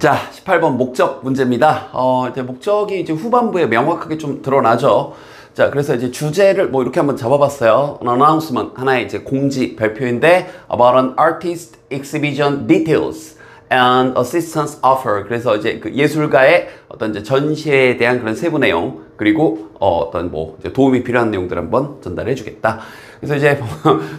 자, 18번 목적 문제입니다. 이제 목적이 이제 후반부에 명확하게 좀 드러나죠. 자, 그래서 이제 주제를 뭐 이렇게 한번 잡아봤어요. An announcement, 하나의 이제 공지, 발표인데 about an artist exhibition details and assistance offer. 그래서 이제 그 예술가의 어떤 이제 전시에 대한 그런 세부 내용, 그리고 어떤 뭐 이제 도움이 필요한 내용들 한번 전달해 주겠다. 그래서 이제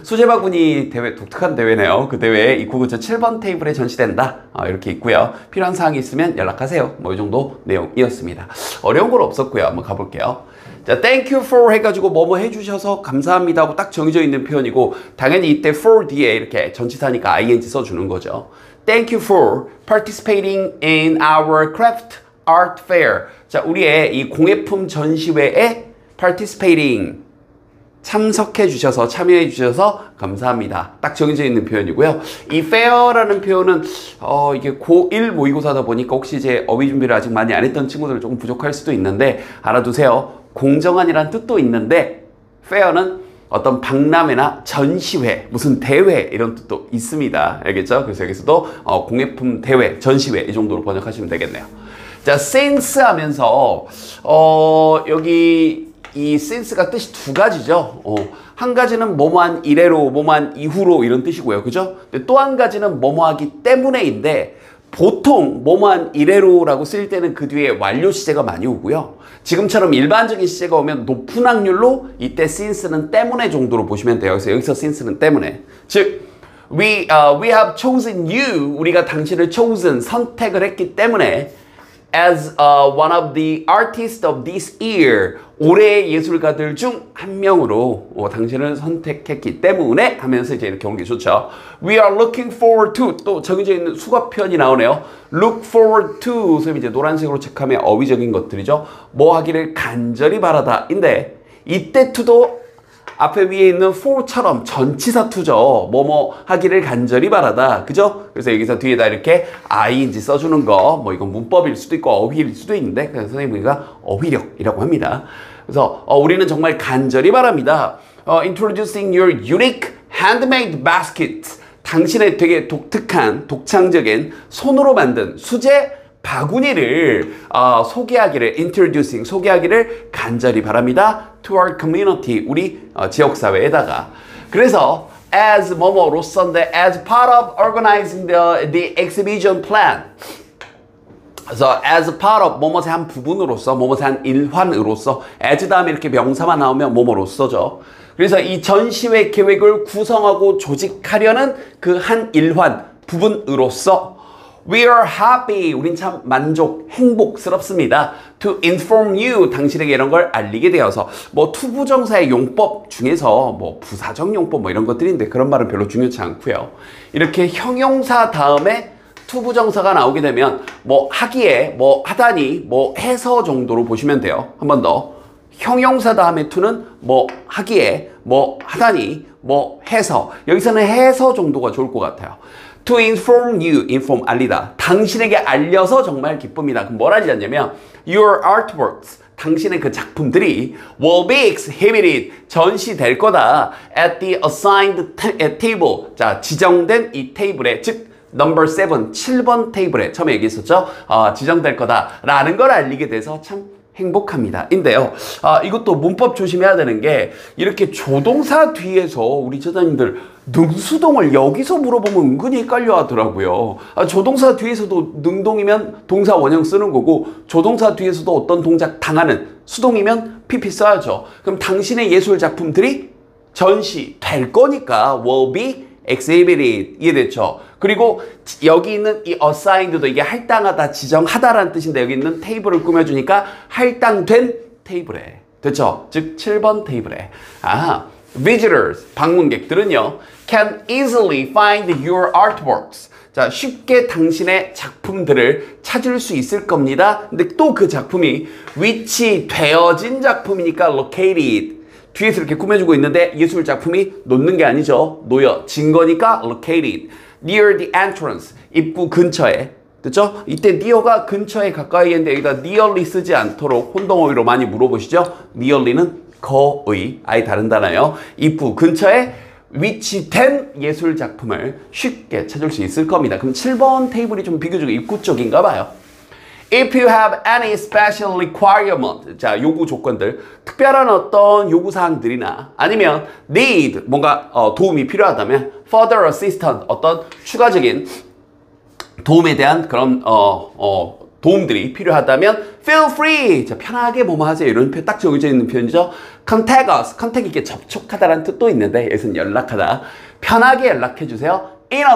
수제바구니 대회, 독특한 대회네요. 그 대회에 입구 근처 7번 테이블에 전시된다. 이렇게 있고요. 필요한 사항이 있으면 연락하세요. 뭐 이 정도 내용이었습니다. 어려운 건 없었고요. 한번 가볼게요. 자, thank you for 해가지고 뭐뭐 해주셔서 감사합니다 하고 딱 정해져 있는 표현이고, 당연히 이때 for 뒤에 이렇게 전치사니까 ing 써주는 거죠. Thank you for participating in our craft art fair. 자, 우리의 이 공예품 전시회에 participating, 참석해 주셔서, 참여해 주셔서 감사합니다. 딱 정해져 있는 표현이고요. 이 fair라는 표현은 이게 고1 모의고사다 보니까 혹시 이제 어휘 준비를 아직 많이 안 했던 친구들은 조금 부족할 수도 있는데 알아두세요. 공정한이란 뜻도 있는데 fair는 어떤 박람회나 전시회, 무슨 대회 이런 뜻도 있습니다. 알겠죠? 그래서 여기서도 공예품 대회, 전시회 이 정도로 번역하시면 되겠네요. 자, since 하면서 여기 이 since가 뜻이 두 가지죠. 한 가지는 뭐뭐한 이래로, 뭐뭐한 이후로 이런 뜻이고요. 그죠? 또 한 가지는 뭐뭐하기 때문에인데, 보통 뭐뭐한 이래로라고 쓸 때는 그 뒤에 완료 시제가 많이 오고요. 지금처럼 일반적인 시제가 오면 높은 확률로 이때 since는 때문에 정도로 보시면 돼요. 그래서 여기서 since는 때문에. 즉, we have chosen you. 우리가 당신을 chosen, 선택을 했기 때문에 as one of the artists of this year, 올해의 예술가들 중 한 명으로 당신을 선택했기 때문에 하면서 이제 이렇게 오는 게 좋죠. We are looking forward to, 또 정해져 있는 수거 표현이 나오네요. Look forward to, 선생님이 이제 노란색으로 체크하면 어휘적인 것들이죠. 뭐 하기를 간절히 바라다 인데, 이때 to도 앞에 위에 있는 for처럼 전치사 to죠. 뭐뭐 하기를 간절히 바라다. 그죠? 그래서 여기서 뒤에다 이렇게 ing 써주는 거, 뭐 이건 문법일 수도 있고 어휘일 수도 있는데, 그래서 선생님이 우리가 어휘력이라고 합니다. 그래서 우리는 정말 간절히 바랍니다. Introducing your unique handmade basket. 당신의 되게 독특한, 독창적인 손으로 만든 수제 바구니를 소개하기를, introducing, 소개하기를 간절히 바랍니다. To our community, 우리 지역사회에다가. 그래서 as 뭐뭐로서인데, as part of organizing the exhibition plan. 그래서 as part of, 뭐뭐의 한 부분으로서, 뭐뭐의 한 일환으로서, as 다음에 이렇게 명사만 나오면 뭐뭐로서죠. 그래서 이 전시회 계획을 구성하고 조직하려는 그 한 일환, 부분으로서 We are happy. 우린 참 만족, 행복스럽습니다. To inform you. 당신에게 이런 걸 알리게 되어서. 뭐 투부정사의 용법 중에서 뭐 부사적 용법 뭐 이런 것들인데 그런 말은 별로 중요치 않고요. 이렇게 형용사 다음에 투부정사가 나오게 되면 뭐 하기에, 뭐 하다니, 뭐 해서 정도로 보시면 돼요. 한 번 더. 형용사 다음에 to는 뭐 하기에, 뭐 하다니, 뭐 해서. 여기서는 해서 정도가 좋을 것 같아요. To inform you, inform 알리다. 당신에게 알려서 정말 기쁩니다. 그럼 뭘 알렸냐면 your artworks, 당신의 그 작품들이 will be exhibited, 전시될 거다. at the assigned table, 자 지정된 이 테이블에, 즉 number 7, 7번 테이블에 처음에 얘기했었죠. 지정될 거다 라는 걸 알리게 돼서 참 행복합니다. 인데요. 이것도 문법 조심해야 되는 게, 이렇게 조동사 뒤에서 우리 제자님들 능수동을 여기서 물어보면 은근히 헷갈려 하더라고요. 조동사 뒤에서도 능동이면 동사 원형 쓰는 거고, 조동사 뒤에서도 어떤 동작 당하는 수동이면 pp 써야죠. 그럼 당신의 예술 작품들이 전시될 거니까 will be exhibited. 이해됐죠? 그리고 여기 있는 이 assigned도 이게 할당하다, 지정하다라는 뜻인데, 여기 있는 테이블을 꾸며주니까 할당된 테이블에. 됐죠? 즉 7번 테이블에. Visitors, 방문객들은요, can easily find your artworks. 자, 쉽게 당신의 작품들을 찾을 수 있을 겁니다. 근데 또 그 작품이 위치되어진 작품이니까 located. 뒤에서 이렇게 꾸며주고 있는데 예술 작품이 놓는 게 아니죠. 놓여진 거니까 located. Near the entrance, 입구 근처에. 됐죠? 이때 near가 근처에 가까이 했는데 여기다 nearly 쓰지 않도록 혼동어휘로 많이 물어보시죠. nearly는 거의, 아예 다른 단어예요. 입구 근처에 위치된 예술 작품을 쉽게 찾을 수 있을 겁니다. 그럼 7번 테이블이 좀 비교적 입구적인가 봐요. If you have any special requirement, 자, 요구 조건들, 특별한 어떤 요구사항들이나 아니면 need, 뭔가 도움이 필요하다면 further assistance, 어떤 추가적인 도움에 대한 그런 도움들이 필요하다면 feel free, 자, 편하게 뭐뭐 하세요. 이런 표현 딱 정해져 있는 표현이죠. contact us, contact 이게 접촉하다라는 뜻도 있는데 여기서는 연락하다. 편하게 연락해 주세요. in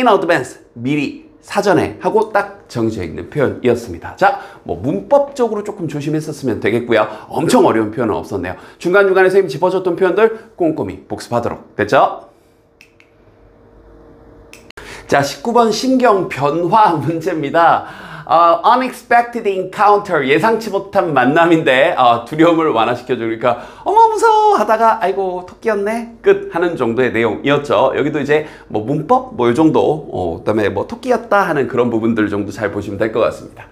advance, 미리 사전에 하고 딱 정해져 있는 표현이었습니다. 자, 뭐 문법적으로 조금 조심했었으면 되겠고요. 엄청 어려운 표현은 없었네요. 중간중간에 선생님이 짚어줬던 표현들 꼼꼼히 복습하도록 됐죠? 자, 19번 신경 변화 문제입니다. unexpected encounter, 예상치 못한 만남인데 두려움을 완화시켜줘. 그러니까 어머 무서워 하다가 아이고 토끼였네 끝 하는 정도의 내용이었죠. 여기도 이제 뭐 문법 뭐 이 정도 그다음에 뭐 토끼였다 하는 그런 부분들 정도 잘 보시면 될 것 같습니다.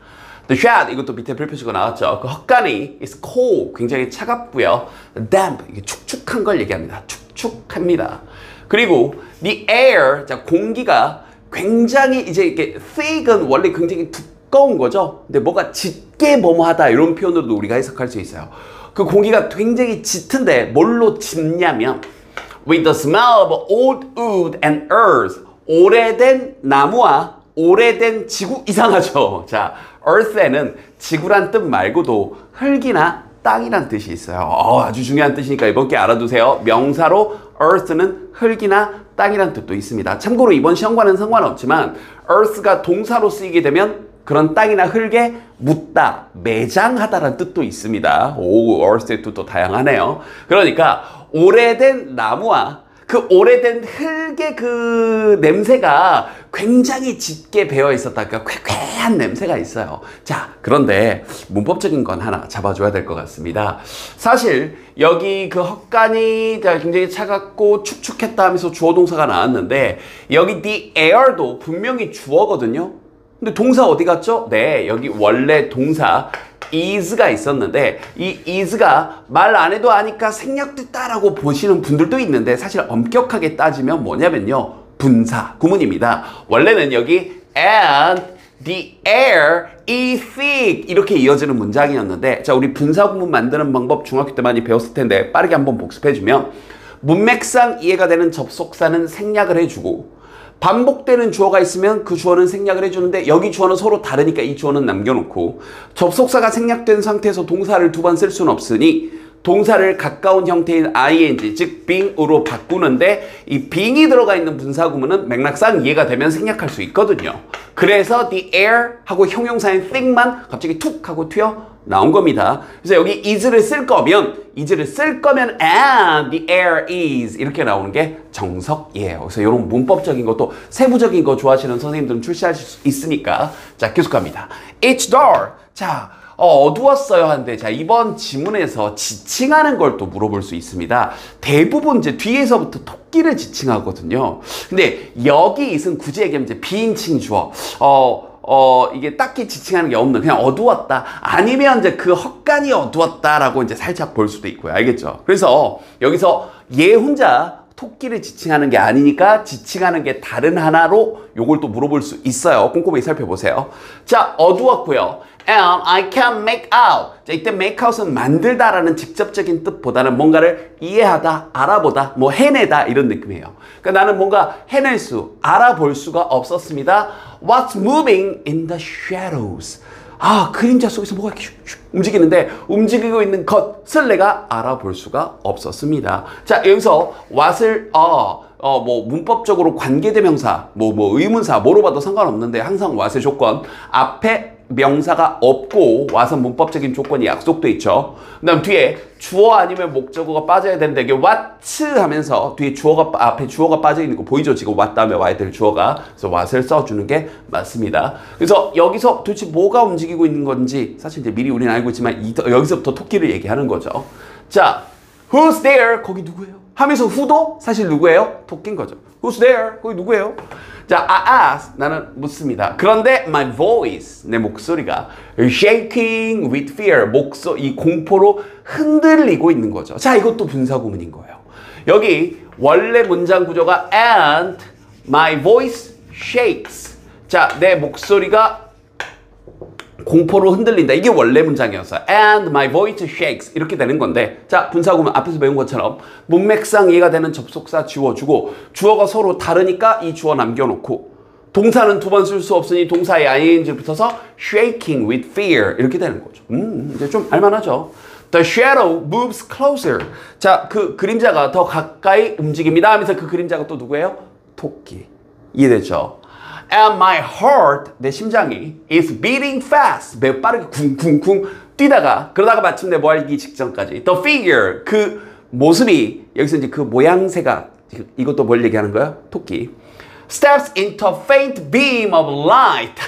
The shad, 이것도 밑에 별표치고 나왔죠. 그 헛간이 is cold, 굉장히 차갑고요. damp, 이게 축축한 걸 얘기합니다. 축축합니다. 그리고 the air, 자, 공기가 굉장히 이제 이렇게 thick은 원래 굉장히 두꺼운 거죠. 근데 뭐가 짙게 뭐뭐하다 이런 표현으로도 우리가 해석할 수 있어요. 그 공기가 굉장히 짙은데 뭘로 짙냐면 with the smell of old wood and earth, 오래된 나무와 오래된 지구. 이상하죠. 자, earth에는 지구란 뜻 말고도 흙이나 땅이란 뜻이 있어요. 아주 중요한 뜻이니까 이번 게 알아두세요. 명사로 earth는 흙이나 땅이란 뜻도 있습니다. 참고로 이번 시험과는 상관없지만 earth가 동사로 쓰이게 되면 그런 땅이나 흙에 묻다, 매장하다라는 뜻도 있습니다. 오, earth의 뜻도 다양하네요. 그러니까 오래된 나무와 그 오래된 흙의 그 냄새가 굉장히 짙게 배어 있었다. 그러니까 쾌쾌한 냄새가 있어요. 자, 그런데 문법적인 건 하나 잡아줘야 될 것 같습니다. 사실 여기 그 헛간이 굉장히 차갑고 축축했다 하면서 주어 동사가 나왔는데 여기 the air도 분명히 주어거든요. 근데 동사 어디 갔죠? 네, 여기 원래 동사 is가 있었는데 이 is가 말 안 해도 아니까 생략됐다라고 보시는 분들도 있는데 사실 엄격하게 따지면 뭐냐면요, 분사 구문입니다. 원래는 여기 and the air is thick 이렇게 이어지는 문장이었는데, 자, 우리 분사 구문 만드는 방법 중학교 때 많이 배웠을 텐데 빠르게 한번 복습해주면 문맥상 이해가 되는 접속사는 생략을 해주고 반복되는 주어가 있으면 그 주어는 생략을 해주는데 여기 주어는 서로 다르니까 이 주어는 남겨놓고 접속사가 생략된 상태에서 동사를 두 번 쓸 수는 없으니 동사를 가까운 형태인 ing 즉 being으로 바꾸는데 이 being이 들어가 있는 분사 구문은 맥락상 이해가 되면 생략할 수 있거든요. 그래서 the air 하고 형용사인 thick만 갑자기 툭 하고 튀어 나온 겁니다. 그래서 여기 is를 쓸 거면 and the air is 이렇게 나오는 게 정석이에요. 그래서 이런 문법적인 것도 세부적인 거 좋아하시는 선생님들은 출시하실 수 있으니까. 자, 계속합니다. It's dark. 자, 어두웠어요 한데, 자, 이번 지문에서 지칭하는 걸 또 물어볼 수 있습니다. 대부분 이제 뒤에서부터 토끼를 지칭하거든요. 근데 여기 있은 굳이 얘기하면 이제 비인칭 주어. 이게 딱히 지칭하는 게 없는, 그냥 어두웠다. 아니면 이제 그 헛간이 어두웠다라고 이제 살짝 볼 수도 있고요. 알겠죠? 그래서 여기서 얘 혼자 토끼를 지칭하는 게 아니니까 지칭하는 게 다른 하나로 요걸 또 물어볼 수 있어요. 꼼꼼히 살펴보세요. 자, 어두웠고요. And I can make out. 자, 이때 make out은 만들다라는 직접적인 뜻보다는 뭔가를 이해하다, 알아보다, 뭐 해내다 이런 느낌이에요. 그러니까 나는 뭔가 해낼 수, 알아볼 수가 없었습니다. What's moving in the shadows? 아, 그림자 속에서 뭐가 이렇게 슉슉 움직이는데 움직이고 있는 것을 내가 알아볼 수가 없었습니다. 자, 여기서 what을 뭐 문법적으로 관계대명사, 뭐 의문사 뭐로 봐도 상관없는데 항상 what의 조건 앞에 명사가 없고 what은 문법적인 조건이 약속돼 있죠. 그 다음 뒤에 주어 아니면 목적어가 빠져야 되는데 이게 what 하면서 뒤에 주어가 앞에 주어가 빠져 있는 거 보이죠? 지금 what 다음에 와야 될 주어가. 그래서 what을 써주는 게 맞습니다. 그래서 여기서 도대체 뭐가 움직이고 있는 건지 사실 이제 미리 우리는 알고 있지만 여기서부터 토끼를 얘기하는 거죠. 자, who's there? 거기 누구예요? 하면서 who도 사실 누구예요? 토끼인 거죠. Who's there? 거기 누구예요? 자, I ask, 나는 묻습니다. 그런데 my voice, 내 목소리가 shaking with fear, 이 공포로 흔들리고 있는 거죠. 자, 이것도 분사 구문인 거예요. 여기 원래 문장 구조가 and my voice shakes. 자, 내 목소리가 공포로 흔들린다. 이게 원래 문장이었어요. And my voice shakes. 이렇게 되는 건데, 자, 분사구문 앞에서 배운 것처럼 문맥상 이해가 되는 접속사 지워주고, 주어가 서로 다르니까 이 주어 남겨놓고, 동사는 두 번 쓸 수 없으니 동사에 ing 붙어서 shaking with fear. 이렇게 되는 거죠. 이제 좀 알만하죠. The shadow moves closer. 자, 그 그림자가 더 가까이 움직입니다 하면서 그 그림자가 또 누구예요? 토끼. 이해됐죠? And my heart, 내 심장이 is beating fast. 매우 빠르게 쿵쿵쿵 뛰다가 그러다가 마침내 뭐 하기 직전까지. The figure, 그 모습이 여기서 이제 그 모양새가 이것도 뭘 얘기하는 거야? 토끼. Steps into faint beam of light.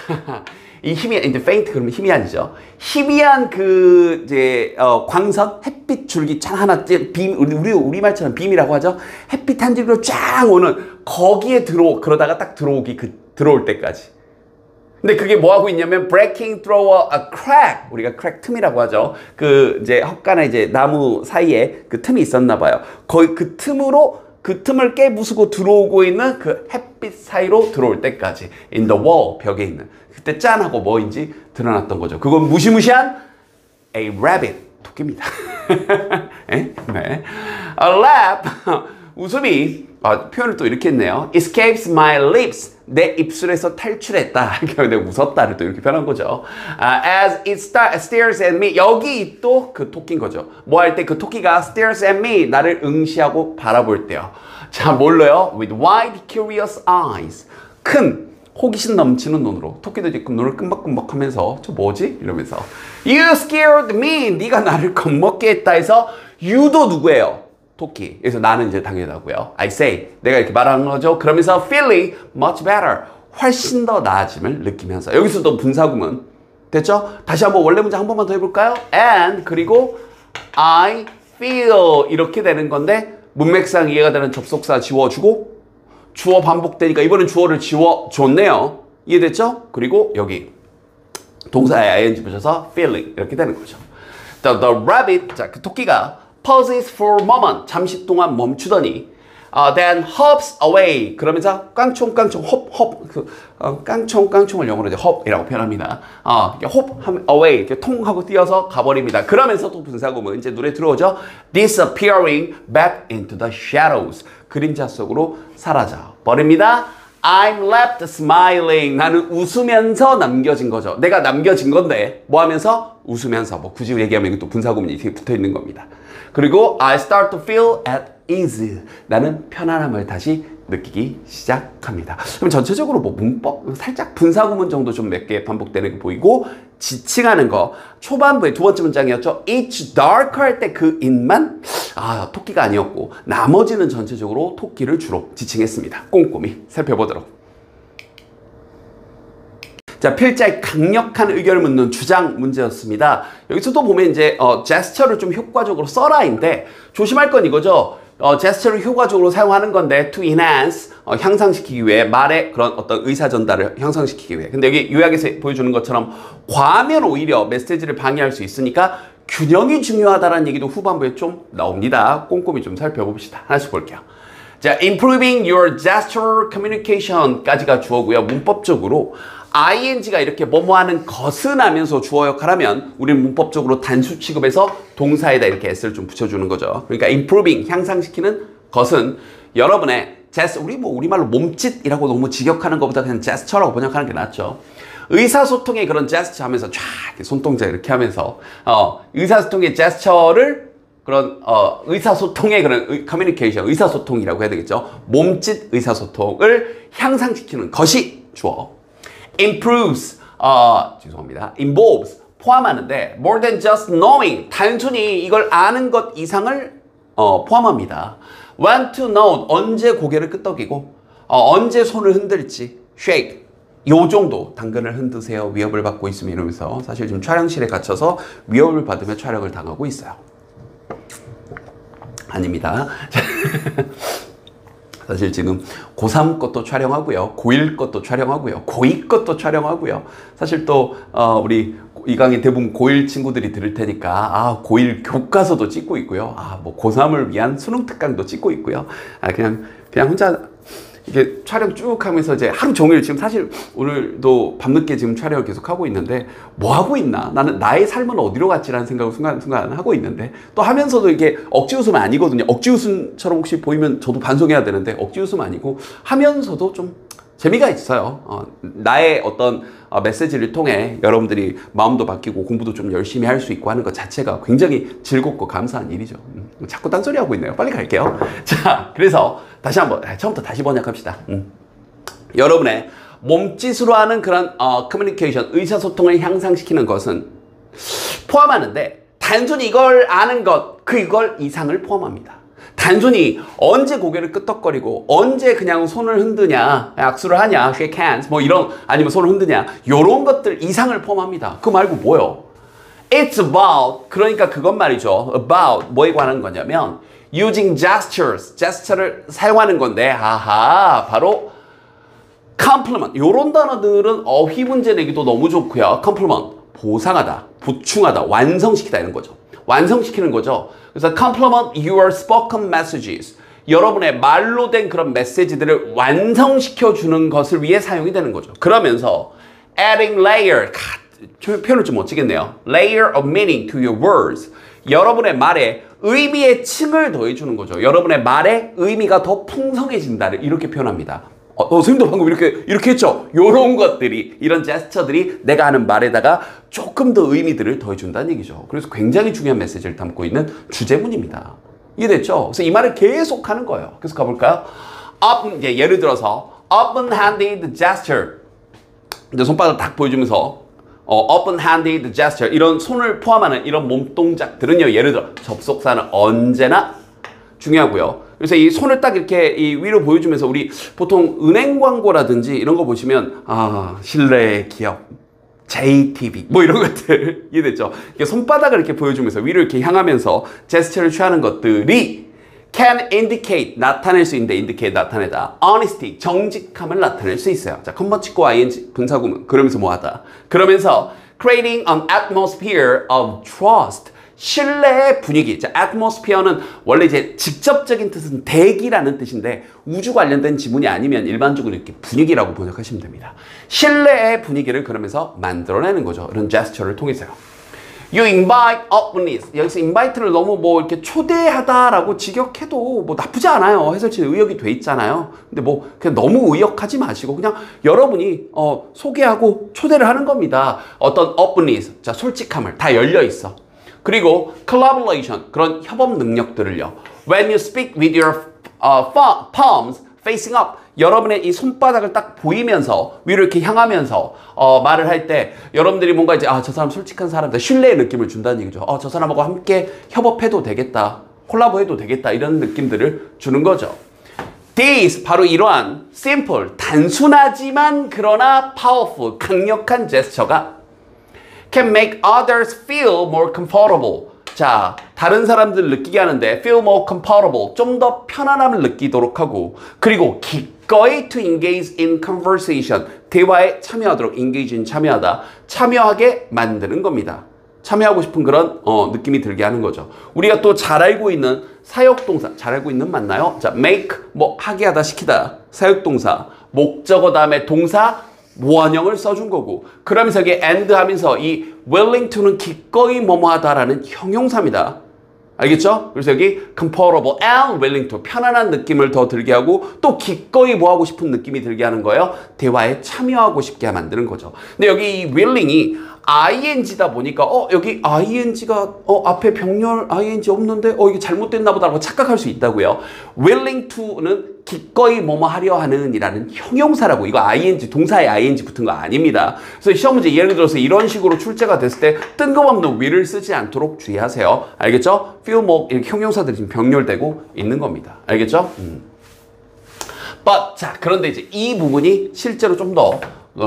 이 희미한, 이제 faint 그러면 희미한이죠. 희미한 그 이제 광선, 햇빛 줄기 쫙 하나 빔, 우리말처럼 빔이라고 하죠. 햇빛 한 줄기로 쫙 오는 거기에 그러다가 딱 들어올 때까지. 근데 그게 뭐 하고 있냐면 breaking through a crack. 우리가 crack 틈이라고 하죠. 그 이제 헛간에 이제 나무 사이에 그 틈이 있었나 봐요. 거의 그 틈을 깨부수고 들어오고 있는 그 햇빛 사이로 들어올 때까지. in the wall, 벽에 있는. 그때 짠 하고 뭐인지 드러났던 거죠. 그건 무시무시한 a rabbit, 토끼입니다. 네. A laugh, 웃음이 표현을 또 이렇게 했네요. Escapes my lips, 내 입술에서 탈출했다. 내가 웃었다를 또 이렇게 표현한 거죠. As it stares at me, 여기 또 그 토끼인 거죠. 뭐 할 때 그 토끼가 stares at me, 나를 응시하고 바라볼 때요. 자, 뭘로요? With wide, curious eyes, 큰 호기심 넘치는 눈으로. 토끼도 이제 눈을 끔박끔박 하면서 저 뭐지? 이러면서 You scared me, 네가 나를 겁먹게 했다 해서 you도 누구예요? 토끼. 그래서 나는 이제 당연히 나고요. I say, 내가 이렇게 말하는 거죠. 그러면서 feeling much better, 훨씬 더 나아짐을 느끼면서. 여기서도 분사구문 됐죠? 다시 한번 원래 문장 한 번만 더 해볼까요? And 그리고 I feel 이렇게 되는 건데 문맥상 이해가 되는 접속사 지워주고 주어 반복되니까 이번엔 주어를 지워줬네요. 이해됐죠? 그리고 여기 동사에 ing 붙여서 feeling 이렇게 되는 거죠. The rabbit, 자, 그 토끼가 pauses for a moment, 잠시 동안 멈추더니 then hops away, 그러면서 깡총깡총 깡총깡총을 영어로 이제 hop이라고 표현합니다. hop away, 이렇게 통 하고 뛰어서 가버립니다. 그러면서 또 분사구문 이제 눈에 들어오죠. disappearing back into the shadows, 그림자 속으로 사라져 버립니다. I'm left smiling, 나는 웃으면서 남겨진 거죠. 내가 남겨진 건데 뭐 하면서? 웃으면서. 뭐 굳이 얘기하면 또 분사구문이 뒤에 붙어 있는 겁니다. 그리고 I start to feel at ease, 나는 편안함을 다시 느끼기 시작합니다. 그럼 전체적으로 뭐 문법 살짝 분사구문 정도 좀 몇 개 반복되는 게 보이고, 지칭하는 거 초반부에 두 번째 문장이었죠. It's dark 할 때 그 it만 토끼가 아니었고 나머지는 전체적으로 토끼를 주로 지칭했습니다. 꼼꼼히 살펴보도록. 자, 필자의 강력한 의견을 묻는 주장 문제였습니다. 여기서도 보면 이제 제스처를 좀 효과적으로 써라인데 조심할 건 이거죠. 제스처를 효과적으로 사용하는 건데 to enhance, 향상시키기 위해 말의 그런 어떤 의사 전달을 향상시키기 위해. 근데 여기 요약에서 보여주는 것처럼 과하면 오히려 메시지를 방해할 수 있으니까 균형이 중요하다는 얘기도 후반부에 좀 나옵니다. 꼼꼼히 좀 살펴봅시다. 하나씩 볼게요. 자, improving your gesture communication까지가 주어고요. 문법적으로 ing가 이렇게 뭐뭐하는 것은 하면서 주어 역할하면 우리는 문법적으로 단수 취급해서 동사에다 이렇게 s를 좀 붙여주는 거죠. 그러니까 improving, 향상시키는 것은 여러분의 우리말로 몸짓이라고 너무 직역하는 것보다 그냥 gesture라고 번역하는 게 낫죠. 의사소통의 그런 제스처 하면서 쫙 손동작 이렇게 하면서 의사소통의 제스처를 그런 의사소통의 그런 커뮤니케이션, 의사소통이라고 해야 되겠죠. 몸짓 의사소통을 향상시키는 것이 주어. improves, 죄송합니다. involves, 포함하는데 more than just knowing, 단순히 이걸 아는 것 이상을 포함합니다. when to know, 언제 고개를 끄덕이고 언제 손을 흔들지, shake, 요 정도 당근을 흔드세요. 위협을 받고 있으면 이러면서 사실 지금 촬영실에 갇혀서 위협을 받으며 촬영을 당하고 있어요. 아닙니다. 사실 지금 고3 것도 촬영하고요. 고1 것도 촬영하고요. 고2 것도 촬영하고요. 사실 또 우리 이 강의 대부분 고1 친구들이 들을 테니까 고1 교과서도 찍고 있고요. 뭐 고3을 위한 수능 특강도 찍고 있고요. 그냥 혼자 이게 촬영 쭉 하면서 이제 하루 종일 지금 사실 오늘도 밤늦게 지금 촬영을 계속 하고 있는데 뭐 하고 있나? 나는 나의 삶은 어디로 갔지라는 생각을 순간순간 하고 있는데 또 하면서도 이게 억지 웃음 아니거든요. 억지 웃음처럼 혹시 보이면 저도 반성해야 되는데 억지 웃음 아니고 하면서도 좀 재미가 있어요. 나의 어떤 메시지를 통해 여러분들이 마음도 바뀌고 공부도 좀 열심히 할 수 있고 하는 것 자체가 굉장히 즐겁고 감사한 일이죠. 자꾸 딴소리 하고 있네요. 빨리 갈게요. 자, 그래서 다시 한번 처음부터 다시 번역합시다. 여러분의 몸짓으로 하는 그런 커뮤니케이션, 의사소통을 향상시키는 것은 포함하는데 단순히 이걸 아는 것, 그걸 이상을 포함합니다. 단순히 언제 고개를 끄덕거리고 언제 그냥 손을 흔드냐, 악수를 하냐, shake hands 뭐 이런, 아니면 손을 흔드냐, 요런 것들 이상을 포함합니다. 그거 말고 뭐요? It's about, 그러니까 그것 말이죠. about 뭐에 관한 거냐면 using gestures, gesture를 사용하는 건데 바로 compliment, 요런 단어들은 어휘 문제 내기도 너무 좋고요. compliment, 보상하다, 보충하다, 완성시키다 이런 거죠. 완성시키는 거죠. 그래서 complement your spoken messages. 여러분의 말로 된 그런 메시지들을 완성시켜 주는 것을 위해 사용이 되는 거죠. 그러면서 adding layer, 표현을 좀 멋지겠네요. layer of meaning to your words. 여러분의 말에 의미의 층을 더해 주는 거죠. 여러분의 말에 의미가 더 풍성해진다를 이렇게 표현합니다. 선생님도 방금 이렇게 했죠? 요런 것들이, 이런 제스처들이 내가 하는 말에다가 조금 더 의미들을 더해준다는 얘기죠. 그래서 굉장히 중요한 메시지를 담고 있는 주제문입니다. 이해됐죠? 그래서 이 말을 계속 하는 거예요. 그래서 가볼까요? 예를 들어서 open-handed gesture. 이제 손바닥 딱 보여주면서 open-handed gesture, 이런 손을 포함하는 이런 몸동작들은요, 예를 들어 접속사는 언제나 중요하고요. 그래서 이 손을 딱 이렇게 이 위로 보여주면서 우리 보통 은행 광고라든지 이런 거 보시면 신뢰의 기업, JTB 뭐 이런 것들 이해됐죠? 이렇게 손바닥을 이렇게 보여주면서 위로 이렇게 향하면서 제스처를 취하는 것들이 can indicate, 나타낼 수 있는데 indicate, 나타내다, honesty, 정직함을 나타낼 수 있어요. 자, 컨버치고 ing 분사구문, 그러면서 뭐하다, 그러면서 creating an atmosphere of trust, 신뢰의 분위기. 자, atmosphere는 원래 이제 직접적인 뜻은 대기라는 뜻인데 우주 관련된 지문이 아니면 일반적으로 이렇게 분위기라고 번역하시면 됩니다. 신뢰의 분위기를 그러면서 만들어내는 거죠. 이런 제스처를 통해서요. You invite openness. 여기서 invite를 너무 뭐 이렇게 초대하다라고 직역해도 뭐 나쁘지 않아요. 해설치에 의역이 돼 있잖아요. 근데 뭐 그냥 너무 의역하지 마시고 그냥 여러분이 소개하고 초대를 하는 겁니다. 어떤 openness, 자, 솔직함을 다 열려 있어. 그리고 collaboration, 그런 협업 능력들을요. When you speak with your palms facing up, 여러분의 이 손바닥을 딱 보이면서 위로 이렇게 향하면서 말을 할 때 여러분들이 뭔가 이제 저 사람 솔직한 사람이다, 신뢰의 느낌을 준다는 얘기죠. 저 사람하고 함께 협업해도 되겠다, 콜라보해도 되겠다, 이런 느낌들을 주는 거죠. This, 바로 이러한 simple, 단순하지만 그러나 powerful, 강력한 제스처가 can make others feel more comfortable. 자, 다른 사람들 느끼게 하는데 feel more comfortable, 좀 더 편안함을 느끼도록 하고, 그리고 기꺼이 to engage in conversation, 대화에 참여하도록, engage in 참여하다, 참여하게 만드는 겁니다. 참여하고 싶은 그런 느낌이 들게 하는 거죠. 우리가 또 잘 알고 있는 사역동사, 잘 알고 있는 맞나요? 자, make, 뭐 하게 하다, 시키다, 사역동사, 목적어 다음에 동사 모원형을 써준 거고, 그러면서 이게 and 하면서 이 willing to는 기꺼이 뭐뭐 하다라는 형용사입니다. 알겠죠? 그래서 여기 comfortable and willing to, 편안한 느낌을 더 들게 하고 또 기꺼이 뭐 하고 싶은 느낌이 들게 하는 거예요. 대화에 참여하고 싶게 만드는 거죠. 근데 여기 이 willing이 ing다 보니까 여기 ing가 앞에 병렬 ing 없는데 이게 잘못됐나 보다라고 착각할 수 있다고요. willing to는 기꺼이 뭐뭐 하려 하는 이라는 형용사라고, 이거 ing, 동사에 ing 붙은 거 아닙니다. 그래서 시험 문제 예를 들어서 이런 식으로 출제가 됐을 때 뜬금없는 will을 쓰지 않도록 주의하세요. 알겠죠? feel 뭐 이렇게 형용사들이 지금 병렬되고 있는 겁니다. 알겠죠? But, 자, 그런데 이제 이 부분이 실제로 좀 더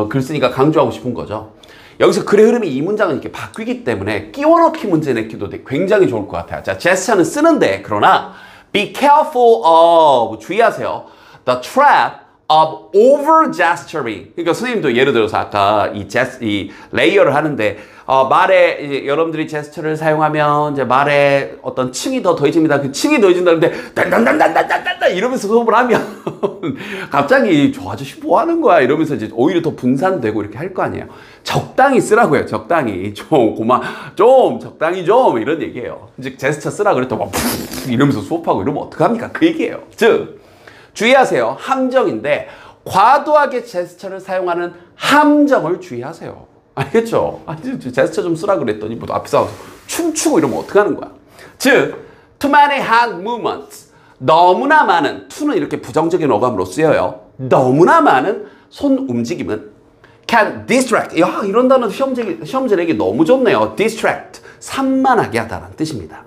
글쓰니까 강조하고 싶은 거죠. 여기서 글의 흐름이 이 문장은 이렇게 바뀌기 때문에 끼워넣기 문제 내기도 굉장히 좋을 것 같아요. 자, 제스처는 쓰는데, 그러나 be careful of, 주의하세요. The trap of over gesturing. 그러니까 선생님도 예를 들어서 아까 이 레이어를 하는데 말에 이제 여러분들이 제스처를 사용하면 이제 말에 어떤 층이 더 더해집니다. 그 층이 더해진다는데 단단단단단단단 이러면서 수업을 하면 갑자기 저 아저씨 뭐 하는 거야 이러면서 이제 오히려 더 분산되고 이렇게 할 거 아니에요. 적당히 쓰라고요. 적당히 좀 적당히 좀 이런 얘기예요. 이제 제스처 쓰라 그랬더니 막 이러면서 수업하고 이러면 어떡합니까? 그 얘기예요. 즉 주의하세요. 함정인데 과도하게 제스처를 사용하는 함정을 주의하세요. 알겠죠? 제스처 좀 쓰라 그랬더니 뭐 앞에서 춤추고 이러면 어떡하는 거야? 즉, too many hand movements. 너무나 많은, to는 이렇게 부정적인 어감으로 쓰여요. 너무나 많은 손 움직임은 can distract. 야, 이런 단어 시험지 내기 너무 좋네요. distract. 산만하게 하다라는 뜻입니다.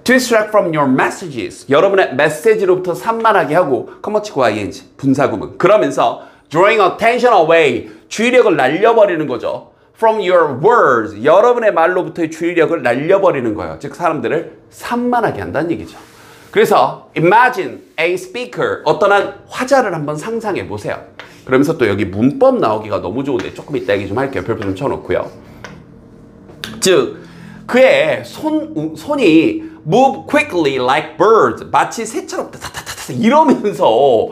distract from your messages. 여러분의 메시지로부터 산만하게 하고 커머치고 ing 분사구문. 그러면서 drawing attention away. 주의력을 날려버리는 거죠. from your words. 여러분의 말로부터의 주의력을 날려버리는 거예요. 즉 사람들을 산만하게 한다는 얘기죠. 그래서 imagine a speaker. 어떤 한 화자를 한번 상상해 보세요. 그러면서 또 여기 문법 나오기가 너무 좋은데 조금 이따 얘기 좀 할게요. 별표 좀 쳐놓고요. 즉 그의 손이 move quickly like birds. 마치 새처럼 타타타타 이러면서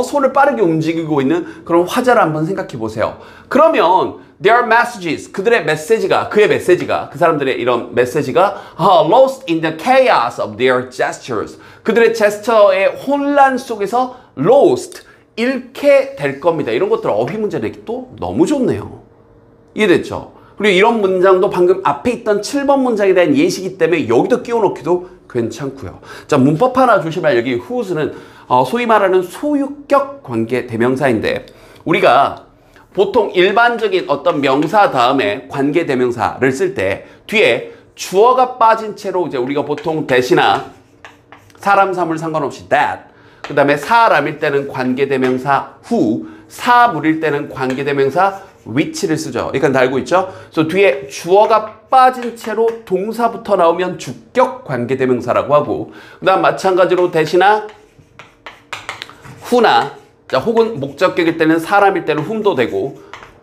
손을 빠르게 움직이고 있는 그런 화자를 한번 생각해 보세요. 그러면 their messages, 그들의 메시지가, 그의 메시지가, 그 사람들의 이런 메시지가 lost in the chaos of their gestures. 그들의 제스처의 혼란 속에서 lost, 잃게 될 겁니다. 이런 것들 어휘 문제 내기 또 너무 좋네요. 이해됐죠? 그리고 이런 문장도 방금 앞에 있던 7번 문장에 대한 예시이기 때문에 여기도 끼워 넣기도 괜찮고요. 자, 문법 하나 조심할 여기 whose는 소위 말하는 소유격 관계 대명사인데 우리가 보통 일반적인 어떤 명사 다음에 관계 대명사를 쓸 때 뒤에 주어가 빠진 채로 이제 우리가 보통 that이나 사람 사물 상관없이 that, 그 다음에 사람일 때는 관계 대명사 who, 사물일 때는 관계 대명사 which를 쓰죠. 이건 다 알고 있죠? 그래서 뒤에 주어가 빠진 채로 동사부터 나오면 주격 관계 대명사라고 하고 그 다음 마찬가지로 that이나 who나 자, 혹은 목적격일 때는 사람일 때는 whom도 되고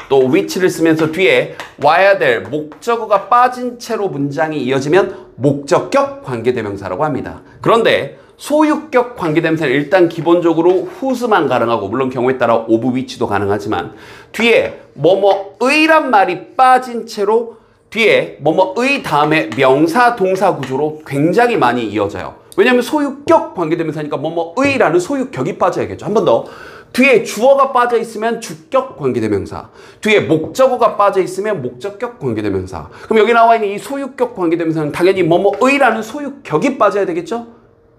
또 which를 쓰면서 뒤에 와야 될 목적어가 빠진 채로 문장이 이어지면 목적격 관계대명사라고 합니다. 그런데 소유격 관계대명사는 일단 기본적으로 whose만 가능하고 물론 경우에 따라 of which도 가능하지만 뒤에 뭐뭐의란 말이 빠진 채로 뒤에 뭐뭐의 다음에 명사 동사 구조로 굉장히 많이 이어져요. 왜냐하면 소유격 관계대명사니까 뭐뭐의라는 소유격이 빠져야겠죠. 한 번 더. 뒤에 주어가 빠져 있으면 주격 관계대명사, 뒤에 목적어가 빠져 있으면 목적격 관계대명사. 그럼 여기 나와 있는 이 소유격 관계대명사는 당연히 뭐뭐의라는 소유격이 빠져야 되겠죠?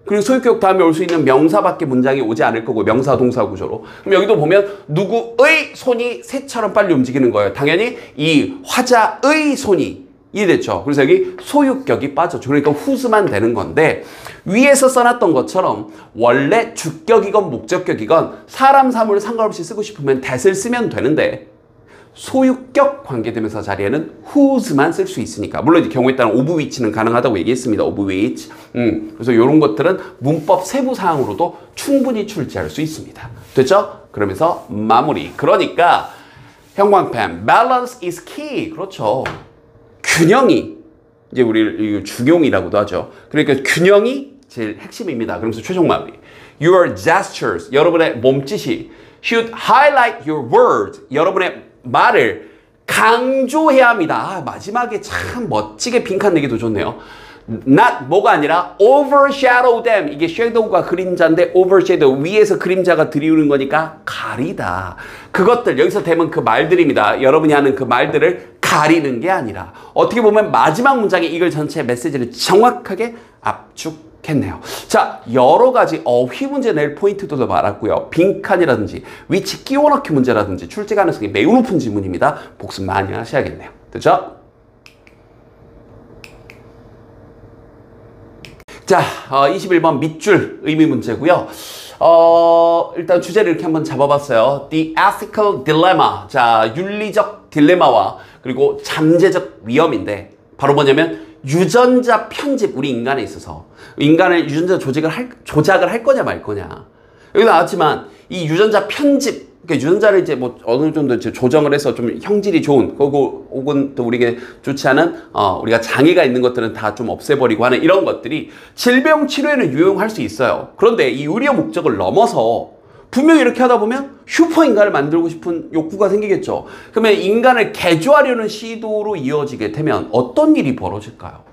그리고 소유격 다음에 올 수 있는 명사밖에 문장이 오지 않을 거고 명사 동사 구조로. 그럼 여기도 보면 누구의 손이 새처럼 빨리 움직이는 거예요. 당연히 이 화자의 손이 이해됐죠? 그래서 여기 소유격이 빠졌죠. 그러니까 whose만 되는 건데 위에서 써놨던 것처럼 원래 주격이건 목적격이건 사람 사물 상관없이 쓰고 싶으면 that을 쓰면 되는데 소유격 관계대명사 자리에는 whose만 쓸 수 있으니까 물론 이제 경우에 따라 of which는 가능하다고 얘기했습니다. of which. 그래서 이런 것들은 문법 세부 사항으로도 충분히 출제할 수 있습니다. 됐죠? 그러면서 마무리. 그러니까 형광펜 balance is key. 그렇죠. 균형이 이제 우리 중용이라고도 하죠. 그러니까 균형이 제일 핵심입니다. 그러면서 최종 마무리. Your gestures, 여러분의 몸짓이 should highlight your words. 여러분의 말을 강조해야 합니다. 마지막에 참 멋지게 빈칸 내기도 좋네요. not 뭐가 아니라 overshadow them. 이게 shadow가 그림자인데 overshadow 위에서 그림자가 들이우는 거니까 가리다. 그것들 여기서 되면 그 말들입니다. 여러분이 하는 그 말들을 가리는 게 아니라 어떻게 보면 마지막 문장에 이걸 전체 메시지를 정확하게 압축했네요. 자, 여러 가지 어휘 문제 낼 포인트도 많았고요. 빈칸이라든지 위치 끼워넣기 문제라든지 출제 가능성이 매우 높은 지문입니다. 복습 많이 하셔야겠네요. 됐죠? 자, 21번 밑줄 의미 문제고요. 일단 주제를 이렇게 한번 잡아봤어요. The ethical dilemma. 자, 윤리적 딜레마와 그리고 잠재적 위험인데 바로 뭐냐면 유전자 편집, 우리 인간에 있어서 인간의 유전자 조작을 할 거냐 말 거냐. 여기 나왔지만 이 유전자 편집, 그러니까 유전자를 이제 뭐 어느 정도 이제 조정을 해서 좀 형질이 좋은 거고 혹은 또 우리에게 좋지 않은 우리가 장애가 있는 것들은 다 좀 없애버리고 하는 이런 것들이 질병 치료에는 유용할 수 있어요. 그런데 이 의료 목적을 넘어서 분명히 이렇게 하다 보면 슈퍼인간을 만들고 싶은 욕구가 생기겠죠. 그러면 인간을 개조하려는 시도로 이어지게 되면 어떤 일이 벌어질까요?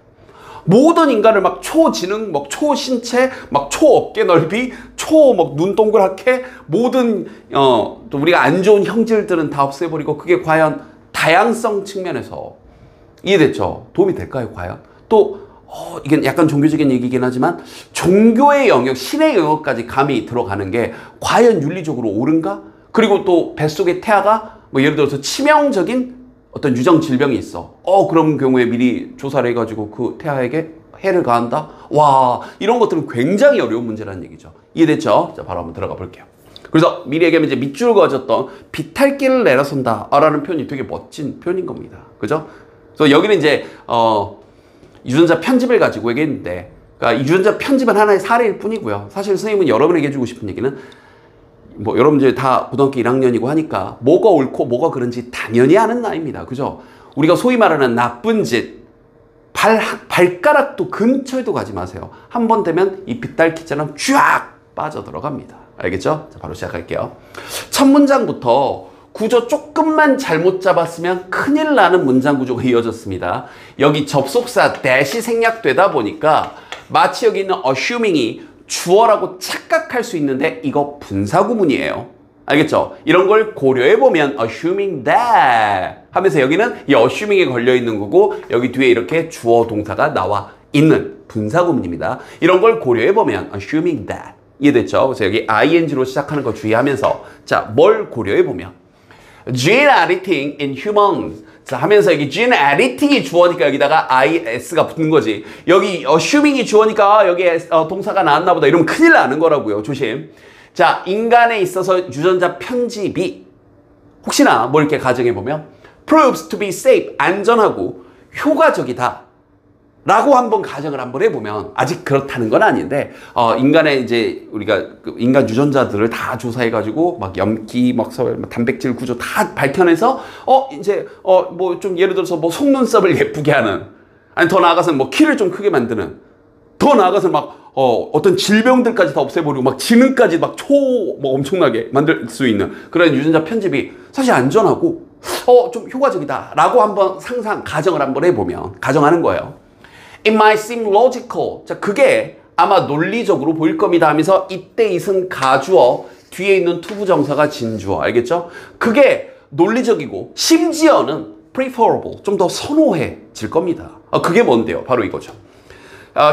모든 인간을 막 초지능, 막 초신체, 막 초어깨 넓이, 막 눈 동그랗게 모든 또 우리가 안 좋은 형질들은 다 없애버리고 그게 과연 다양성 측면에서 이해됐죠? 도움이 될까요, 과연? 또 이게 약간 종교적인 얘기긴 하지만 종교의 영역, 신의 영역까지 감히 들어가는 게 과연 윤리적으로 옳은가? 그리고 또 뱃속의 태아가 뭐 예를 들어서 치명적인 어떤 유정 질병이 있어. 그런 경우에 미리 조사를 해가지고 그 태아에게 해를 가한다? 와, 이런 것들은 굉장히 어려운 문제라는 얘기죠. 이해됐죠? 자, 바로 한번 들어가 볼게요. 그래서 미리 얘기하면 이제 밑줄 그어졌던 비탈길을 내려선다 라는 표현이 되게 멋진 표현인 겁니다. 그죠? 그래서 여기는 이제 유전자 편집을 가지고 얘기했는데, 그러니까 이 유전자 편집은 하나의 사례일 뿐이고요. 사실 선생님은 여러분에게 해주고 싶은 얘기는 뭐 여러분들 다 고등학교 1학년이고 하니까 뭐가 옳고 뭐가 그른지 당연히 아는 나이입니다. 그죠? 우리가 소위 말하는 나쁜 짓, 발가락도 근처에도 가지 마세요. 한 번 되면 이 빗달키처럼 쫙 빠져들어갑니다. 알겠죠? 자, 바로 시작할게요. 첫 문장부터 구조 조금만 잘못 잡았으면 큰일 나는 문장 구조가 이어졌습니다. 여기 접속사 that이 생략되다 보니까 마치 여기 있는 assuming이 주어라고 착각할 수 있는데 이거 분사구문이에요. 알겠죠? 이런 걸 고려해보면 assuming that 하면서 여기는 이 assuming에 걸려있는 거고 여기 뒤에 이렇게 주어 동사가 나와 있는 분사구문입니다. 이런 걸 고려해보면 assuming that 이해됐죠? 그래서 여기 ing로 시작하는 거 주의하면서 자, 뭘 고려해보면 gene editing in humans 자, 하면서 여기 gene editing이 주어니까 여기다가 is가 붙는 거지. 여기 assuming이 주어니까 여기에 동사가 나왔나 보다 이러면 큰일 나는 거라고요. 조심. 자, 인간에 있어서 유전자 편집이 혹시나 뭐 이렇게 가정해보면 proves to be safe, 안전하고 효과적이다 라고 한번 가정을 한번 해보면 아직 그렇다는 건 아닌데 인간의 이제 우리가 인간 유전자들을 다 조사해가지고 막 염기, 막 단백질 구조 다 밝혀내서 이제 뭐 좀 예를 들어서 뭐 속눈썹을 예쁘게 하는 아니 더 나아가서는 뭐 키를 좀 크게 만드는 더 나아가서 막 어떤 질병들까지 다 없애버리고 막 지능까지 막 뭐 엄청나게 만들 수 있는 그런 유전자 편집이 사실 안전하고 좀 효과적이다 라고 한번 가정을 한번 해보면 가정하는 거예요. It might seem logical. 자, 그게 아마 논리적으로 보일 겁니다 하면서 이때 있은 가주어 뒤에 있는 투부정사가 진주어. 알겠죠? 그게 논리적이고 심지어는 preferable. 좀 더 선호해질 겁니다. 그게 뭔데요? 바로 이거죠.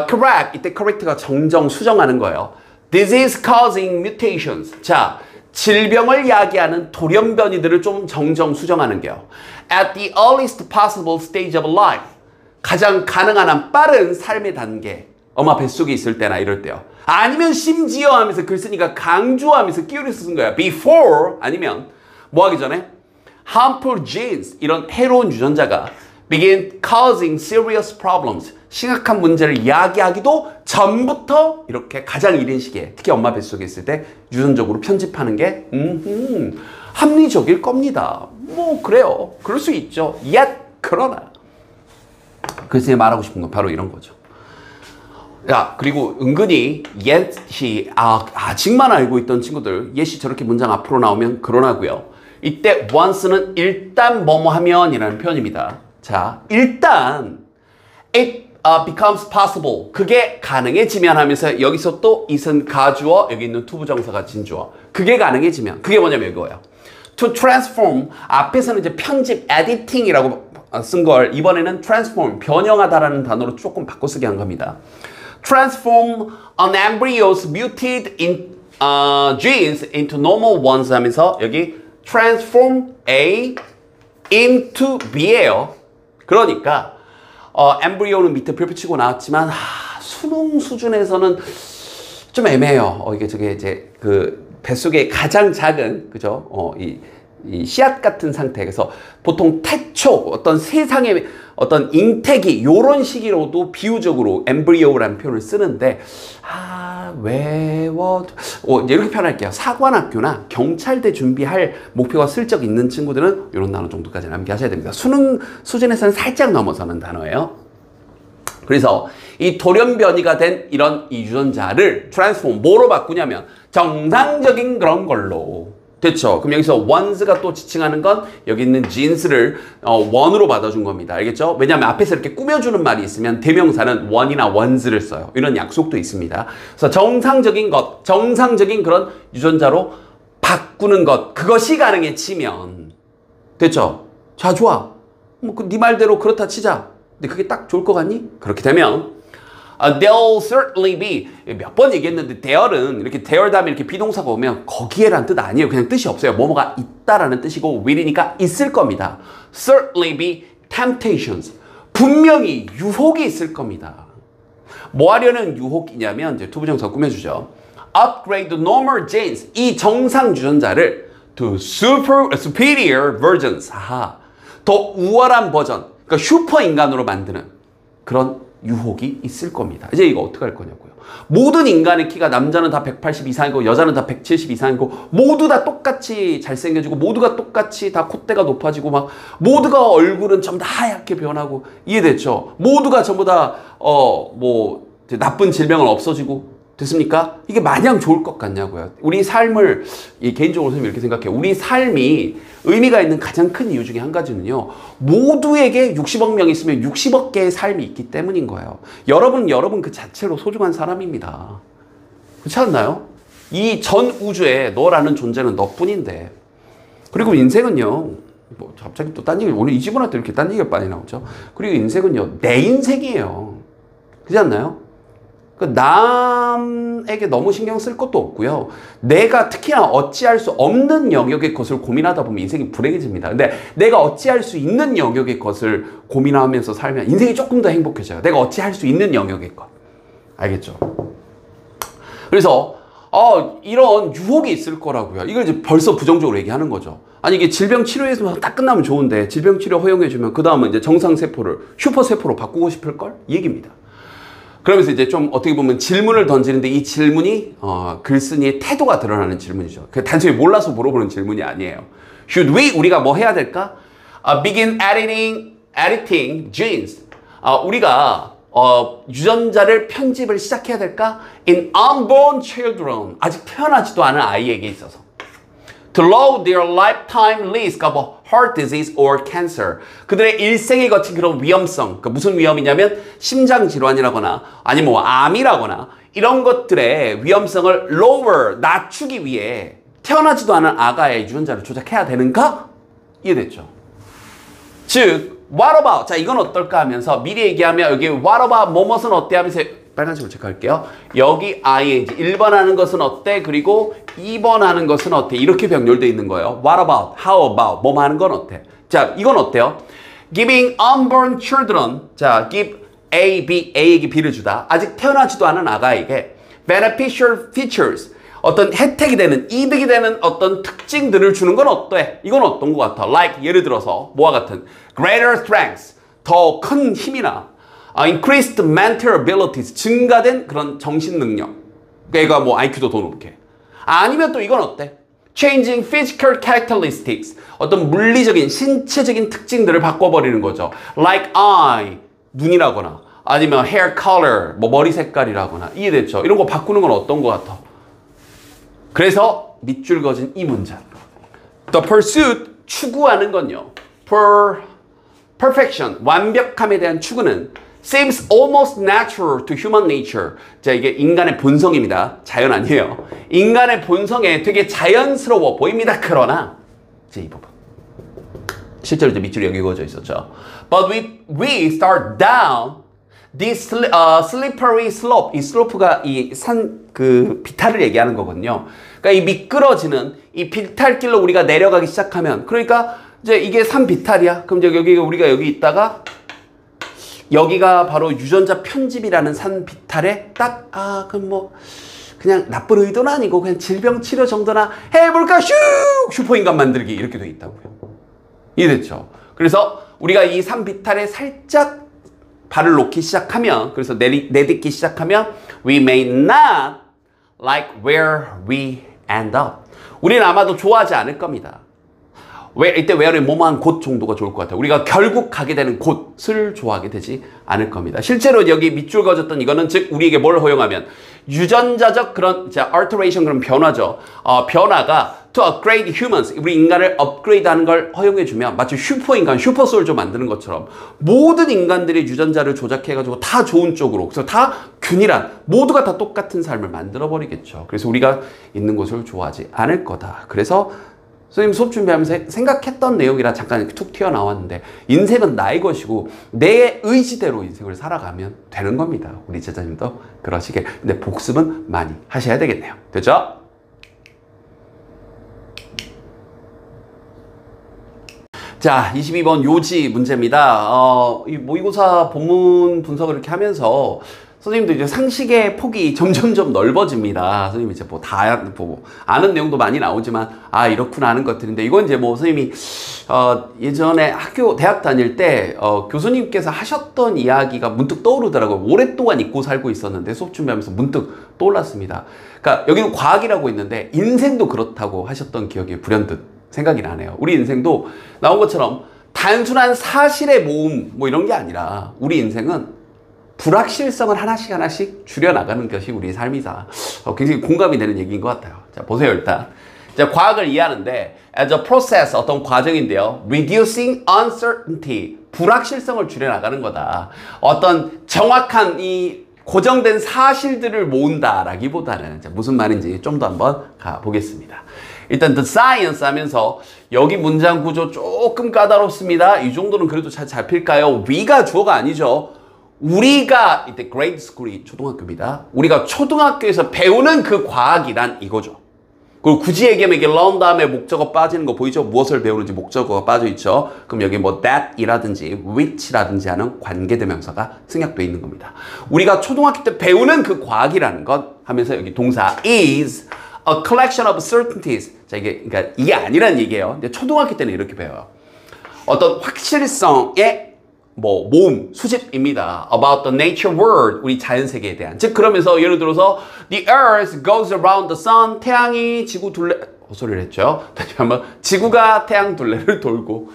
correct. 이때 correct가 정정, 수정하는 거예요. Disease causing mutations. 자, 질병을 야기하는 돌연변이들을 좀 정정, 수정하는 게요. At the earliest possible stage of life. 가장 가능한 한 빠른 삶의 단계 엄마 뱃속에 있을 때나 이럴 때요. 아니면 심지어 하면서 글 쓰니까 강조하면서 끼우려서 쓴 거야. before 아니면 뭐 하기 전에 harmful genes 이런 해로운 유전자가 begin causing serious problems 심각한 문제를 야기하기도 전부터 이렇게 가장 이른 시기에 특히 엄마 뱃속에 있을 때 유전적으로 편집하는 게 합리적일 겁니다. 뭐 그래요. 그럴 수 있죠. yet 그러나 글쎄 말하고 싶은 건 바로 이런 거죠. 야, 그리고 은근히 yet이 아직만 알고 있던 친구들 yet이 저렇게 문장 앞으로 나오면 그러나고요. 이때 once는 일단 뭐뭐 하면이라는 표현입니다. 자, 일단 it becomes possible 그게 가능해지면 하면서 여기서 또 it은 가주어 여기 있는 투부정사가 진주어 그게 가능해지면 그게 뭐냐면 이거예요. to transform 앞에서는 이제 편집 editing이라고 쓴 걸 이번에는 transform, 변형하다라는 단어로 조금 바꿔쓰기 한 겁니다. Transform an embryo's mutated genes into normal ones 하면서 여기 transform A into B예요. 그러니까 엠브리오는 밑에 별표 치고 나왔지만 수능 수준에서는 좀 애매해요. 이게 저게 이제 그 뱃속에 가장 작은 그죠? 이 씨앗 같은 상태. 그래서 보통 태초, 어떤 세상의 어떤 잉태기, 요런 시기로도 비유적으로 엠브리오라는 표현을 쓰는데, 외워 이제 이렇게 표현할게요. 사관학교나 경찰대 준비할 목표가 슬쩍 있는 친구들은 이런 단어 정도까지 암기하셔야 됩니다. 수능 수준에서는 살짝 넘어서는 단어예요. 그래서 이 돌연변이가 된 이런 이 유전자를 트랜스폼 뭐로 바꾸냐면 정상적인 그런 걸로. 됐죠? 그럼 여기서 ones가 또 지칭하는 건 여기 있는 genes를 one으로 받아준 겁니다. 알겠죠? 왜냐하면 앞에서 이렇게 꾸며주는 말이 있으면 대명사는 one이나 ones를 써요. 이런 약속도 있습니다. 그래서 정상적인 것, 정상적인 그런 유전자로 바꾸는 것, 그것이 가능해지면 됐죠? 자, 좋아. 뭐 네 말대로 그렇다 치자. 근데 그게 딱 좋을 것 같니? 그렇게 되면 there'll certainly be 몇 번 얘기했는데 there은 이렇게 there 다음에 이렇게 비동사가 오면 거기에란 뜻 아니에요. 그냥 뜻이 없어요. 뭐뭐가 있다라는 뜻이고 will이니까 있을 겁니다. certainly be temptations 분명히 유혹이 있을 겁니다. 뭐 하려는 유혹이냐면 이제 투부정사 꾸며주죠. upgrade the normal genes 이 정상 유전자를 to superior versions 더 우월한 버전 그러니까 슈퍼 인간으로 만드는 그런 유혹이 있을 겁니다. 이제 이거 어떻게 할 거냐고요. 모든 인간의 키가 남자는 다 180 이상이고 여자는 다 170 이상이고 모두 다 똑같이 잘생겨지고 모두가 똑같이 다 콧대가 높아지고 막 모두가 얼굴은 전부 다 하얗게 변하고 이해됐죠? 모두가 전부 다 뭐 나쁜 질병은 없어지고 됐습니까? 이게 마냥 좋을 것 같냐고요. 우리 삶을 개인적으로 선생님이 이렇게 생각해요. 우리 삶이 의미가 있는 가장 큰 이유 중에 한 가지는요. 모두에게 60억 명 있으면 60억 개의 삶이 있기 때문인 거예요. 여러분 그 자체로 소중한 사람입니다. 그렇지 않나요? 이 전 우주에 너라는 존재는 너뿐인데 그리고 인생은요. 뭐 갑자기 또 딴 얘기 오늘 이 집은한테 이렇게 딴 얘기가 많이 나오죠. 그리고 인생은요. 내 인생이에요. 그렇지 않나요? 남에게 너무 신경 쓸 것도 없고요. 내가 특히나 어찌할 수 없는 영역의 것을 고민하다 보면 인생이 불행해집니다. 근데 내가 어찌할 수 있는 영역의 것을 고민하면서 살면 인생이 조금 더 행복해져요. 내가 어찌할 수 있는 영역의 것. 알겠죠? 그래서 이런 유혹이 있을 거라고요. 이걸 이제 벌써 부정적으로 얘기하는 거죠. 아니 이게 질병 치료에서 딱 끝나면 좋은데 질병 치료 허용해주면 그 다음은 이제 정상 세포를 슈퍼 세포로 바꾸고 싶을 걸? 이 얘기입니다. 그러면서 이제 좀 어떻게 보면 질문을 던지는데 이 질문이 글쓴이의 태도가 드러나는 질문이죠. 그 단순히 몰라서 물어보는 질문이 아니에요. Should we? 우리가 뭐 해야 될까? Begin editing genes. 우리가 유전자를 편집을 시작해야 될까? In unborn children. 아직 태어나지도 않은 아이에게 있어서. To lower their lifetime risk of heart disease or cancer. 그들의 일생에 거친 그런 위험성. 그 무슨 위험이냐면 심장 질환이라거나 아니면 뭐 암이라거나 이런 것들의 위험성을 lower, 낮추기 위해 태어나지도 않은 아가의 유전자를 조작해야 되는가? 이해됐죠? 즉, what about? 자, 이건 어떨까 하면서 미리 얘기하면 여기 what about 뭐뭇은 어때 하면서 빨간색으로 체크할게요. 여기 ing 1번 하는 것은 어때? 그리고 2번 하는 것은 어때? 이렇게 병렬되어 있는 거예요. What about? How about? 뭐 하는 건 어때? 자, 이건 어때요? Giving unborn children. 자, give A, B, A에게 B를 주다. 아직 태어나지도 않은 아가에게 beneficial features. 어떤 혜택이 되는, 이득이 되는 어떤 특징들을 주는 건 어때? 이건 어떤 것 같아? Like 예를 들어서 뭐와 같은 greater strength. 더 큰 힘이나 increased mental abilities, 증가된 그런 정신 능력. 그러니까 뭐 IQ도 더 높게. 아니면 또 이건 어때? Changing physical characteristics. 어떤 물리적인, 신체적인 특징들을 바꿔버리는 거죠. Like eye, 눈이라거나 아니면 hair color, 뭐 머리 색깔이라거나. 이해됐죠? 이런 거 바꾸는 건 어떤 것 같아? 그래서 밑줄 그어진 이 문장. The pursuit, 추구하는 건요. Perfection, 완벽함에 대한 추구는 seems almost natural to human nature. 자, 이게 인간의 본성입니다. 자연 아니에요. 인간의 본성에 되게 자연스러워 보입니다. 그러나 이제 이 부분. 실제로 이제 밑줄이 여기 그어져 있었죠. But we start down this slippery slope. 이 슬로프가 이 산 그 비탈을 얘기하는 거거든요. 그러니까 이 미끄러지는 이 비탈길로 우리가 내려가기 시작하면 그러니까 이제 이게 산 비탈이야. 그럼 이제 여기 우리가 여기 있다가 여기가 바로 유전자 편집이라는 산 비탈에 딱 그럼 뭐 그냥 나쁜 의도는 아니고 그냥 질병 치료 정도나 해볼까 슈퍼인간 만들기 이렇게 돼 있다고요. 이해됐죠? 그래서 우리가 이 산 비탈에 살짝 발을 놓기 시작하면 그래서 내딛기 시작하면 we may not like where we end up. 우리는 아마도 좋아하지 않을 겁니다. 이때 where는 뭐뭐한 곳 정도가 좋을 것 같아요. 우리가 결국 가게 되는 곳을 좋아하게 되지 않을 겁니다. 실제로 여기 밑줄 그어졌던 이거는 즉 우리에게 뭘 허용하면 유전자적 그런 alteration 그런 변화죠. 변화가 to upgrade humans 우리 인간을 업그레이드하는 걸 허용해주면 마치 슈퍼인간 슈퍼솔저 만드는 것처럼 모든 인간들의 유전자를 조작해가지고 다 좋은 쪽으로 그래서 다 균일한 모두가 다 똑같은 삶을 만들어버리겠죠. 그래서 우리가 있는 곳을 좋아하지 않을 거다. 그래서 선생님 수업 준비하면서 생각했던 내용이라 잠깐 툭 튀어나왔는데 인생은 나의 것이고 내 의지대로 인생을 살아가면 되는 겁니다. 우리 제자님도 그러시게. 근데 복습은 많이 하셔야 되겠네요. 됐죠? 자, 22번 요지 문제입니다. 이 모의고사 본문 분석을 이렇게 하면서 선생님도 이제 상식의 폭이 점점점 넓어집니다. 선생님이 이제 뭐 다 아는 내용도 많이 나오지만 이렇구나 하는 것들인데 이건 이제 뭐 선생님이 예전에 대학 다닐 때 교수님께서 하셨던 이야기가 문득 떠오르더라고요. 오랫동안 잊고 살고 있었는데 수업 준비하면서 문득 떠올랐습니다. 그러니까 여기는 과학이라고 있는데 인생도 그렇다고 하셨던 기억이 불현듯 생각이 나네요. 우리 인생도 나온 것처럼 단순한 사실의 모음 뭐 이런 게 아니라 우리 인생은 불확실성을 하나씩 줄여나가는 것이 우리의 삶이다. 굉장히 공감이 되는 얘기인 것 같아요. 자, 보세요, 일단. 자, 과학을 이해하는데, as a process, 어떤 과정인데요. reducing uncertainty, 불확실성을 줄여나가는 거다. 어떤 정확한 이 고정된 사실들을 모은다라기보다는, 자, 무슨 말인지 좀 더 한번 가보겠습니다. 일단, the science 하면서, 여기 문장 구조 조금 까다롭습니다. 이 정도는 그래도 잘 잡힐까요? we가 주어가 아니죠. 우리가 이때 grade school이 초등학교입니다. 우리가 초등학교에서 배우는 그 과학이란 이거죠. 그리고 굳이 얘기하면 이게 learn 다음에 목적어 빠지는 거 보이죠? 무엇을 배우는지 목적어가 빠져 있죠. 그럼 여기 뭐 that이라든지 which라든지 하는 관계대명사가 생략되어 있는 겁니다. 우리가 초등학교 때 배우는 그 과학이라는 것 하면서 여기 동사 is a collection of certainties. 자, 그러니까 이게 아니란 얘기예요. 근데 초등학교 때는 이렇게 배워요. 어떤 확실성의 모음, 수집입니다. About the nature world, 우리 자연세계에 대한. 즉, 그러면서 예를 들어서 The earth goes around the sun, 태양이 지구 둘레, 헛소리를 했죠. 다시 한번, 지구가 태양 둘레를 돌고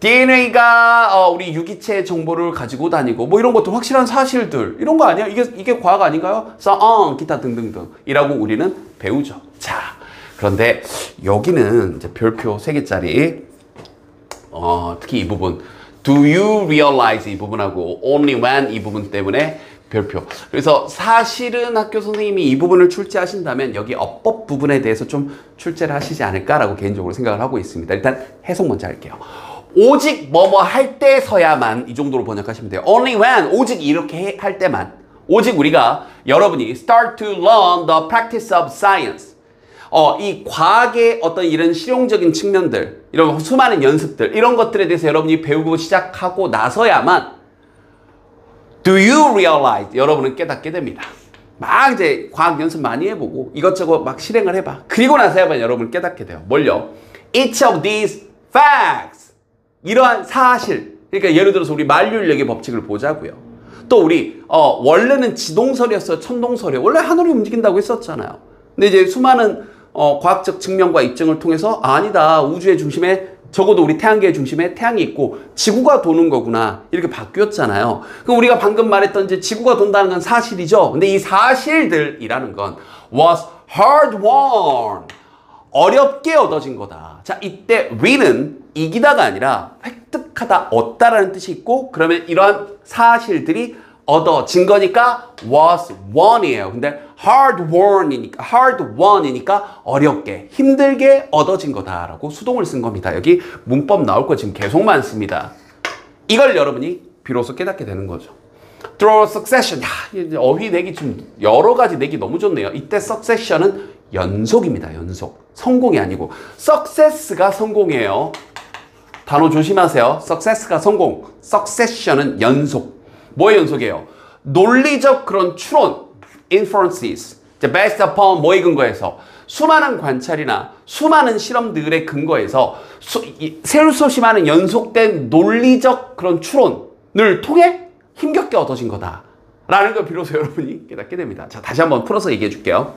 DNA가 우리 유기체 정보를 가지고 다니고 뭐 이런 것도 확실한 사실들 이런 거 아니야? 이게 과학 아닌가요? 기타 등등등 이라고 우리는 배우죠. 자, 그런데 여기는 이제 별표 3개짜리 특히 이 부분 Do you realize 이 부분하고 only when 이 부분 때문에 별표. 그래서 사실은 학교 선생님이 이 부분을 출제하신다면 여기 어법 부분에 대해서 좀 출제를 하시지 않을까라고 개인적으로 생각을 하고 있습니다. 일단 해석 먼저 할게요. 오직 뭐뭐 할 때서야만 이 정도로 번역하시면 돼요. Only when 오직 이렇게 할 때만 오직 우리가 여러분이 start to learn the practice of science 이 과학의 어떤 이런 실용적인 측면들, 이런 수많은 연습들, 이런 것들에 대해서 여러분이 배우고 시작하고 나서야만 Do you realize? 여러분은 깨닫게 됩니다. 막 이제 과학 연습 많이 해보고 이것저것 막 실행을 해봐. 그리고 나서야만 여러분은 깨닫게 돼요. 뭘요? Each of these facts. 이러한 사실. 그러니까 예를 들어서 우리 만류인력의 법칙을 보자고요. 또 우리 원래는 지동설이었어요? 천동설이요? 원래 하늘이 움직인다고 했었잖아요. 근데 이제 수많은 과학적 증명과 입증을 통해서 아니다. 우주의 중심에 적어도 우리 태양계의 중심에 태양이 있고 지구가 도는 거구나. 이렇게 바뀌었잖아요. 그럼 우리가 방금 말했던 이제 지구가 돈다는 건 사실이죠. 근데 이 사실들이라는 건 was hard won. 어렵게 얻어진 거다. 자, 이때 win은 이기다가 아니라 획득하다, 얻다라는 뜻이 있고 그러면 이러한 사실들이 얻어진 거니까 was won이에요. 근데 hard won이니까 어렵게, 힘들게 얻어진 거다라고 수동을 쓴 겁니다. 여기 문법 나올 거 지금 계속 많습니다. 이걸 여러분이 비로소 깨닫게 되는 거죠. through succession. 어휘 내기 좀 여러 가지 내기 너무 좋네요. 이때 succession은 연속입니다. 연속. 성공이 아니고 success가 성공이에요. 단어 조심하세요. success가 성공. succession은 연속. 뭐의 연속이에요? 논리적 그런 추론, inferences, based upon 뭐에 근거해서 수많은 관찰이나 수많은 실험들의 근거해서 셀수 많은 연속된 논리적 그런 추론을 통해 힘겹게 얻어진 거다. 라는 걸 비로소 여러분이 깨닫게 됩니다. 자, 다시 한번 풀어서 얘기해 줄게요.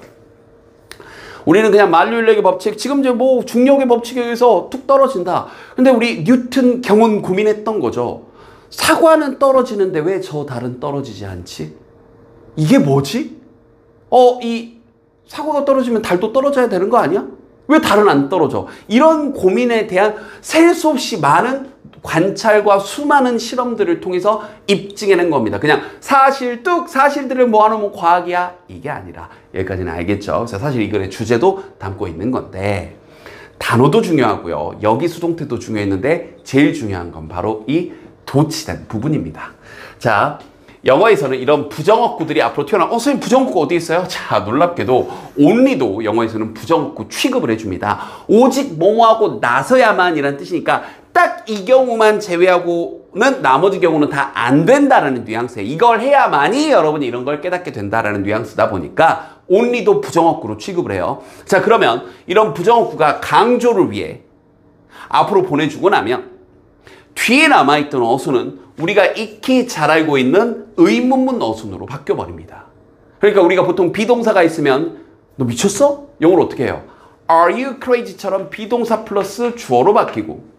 우리는 그냥 만류인력의 법칙, 지금 이제 뭐 중력의 법칙에 의해서 툭 떨어진다. 근데 우리 뉴튼 경은 고민했던 거죠. 사과는 떨어지는데 왜 저 달은 떨어지지 않지? 이게 뭐지? 이 사과가 떨어지면 달도 떨어져야 되는 거 아니야? 왜 달은 안 떨어져? 이런 고민에 대한 셀 수 없이 많은 관찰과 수많은 실험들을 통해서 입증해낸 겁니다. 그냥 사실들을 모아놓으면 과학이야? 이게 아니라 여기까지는 알겠죠? 그래서 사실 이 글의 주제도 담고 있는 건데 단어도 중요하고요. 여기 수동태도 중요했는데 제일 중요한 건 바로 이 도치된 부분입니다. 자, 영어에서는 이런 부정어구들이 앞으로 튀어나와. 선생님 부정어구 어디 있어요? 자, 놀랍게도 only도 영어에서는 부정어구 취급을 해줍니다. 오직 뭐뭐하고 나서야만 이란 뜻이니까 딱 이 경우만 제외하고는 나머지 경우는 다 안 된다라는 뉘앙스에 이걸 해야만이 여러분이 이런 걸 깨닫게 된다라는 뉘앙스다 보니까 only도 부정어구로 취급을 해요. 자, 그러면 이런 부정어구가 강조를 위해 앞으로 보내주고 나면 뒤에 남아있던 어순은 우리가 익히 잘 알고 있는 의문문 어순으로 바뀌어버립니다. 그러니까 우리가 보통 비동사가 있으면 너 미쳤어? 영어로 어떻게 해요? Are you crazy처럼 비동사 플러스 주어로 바뀌고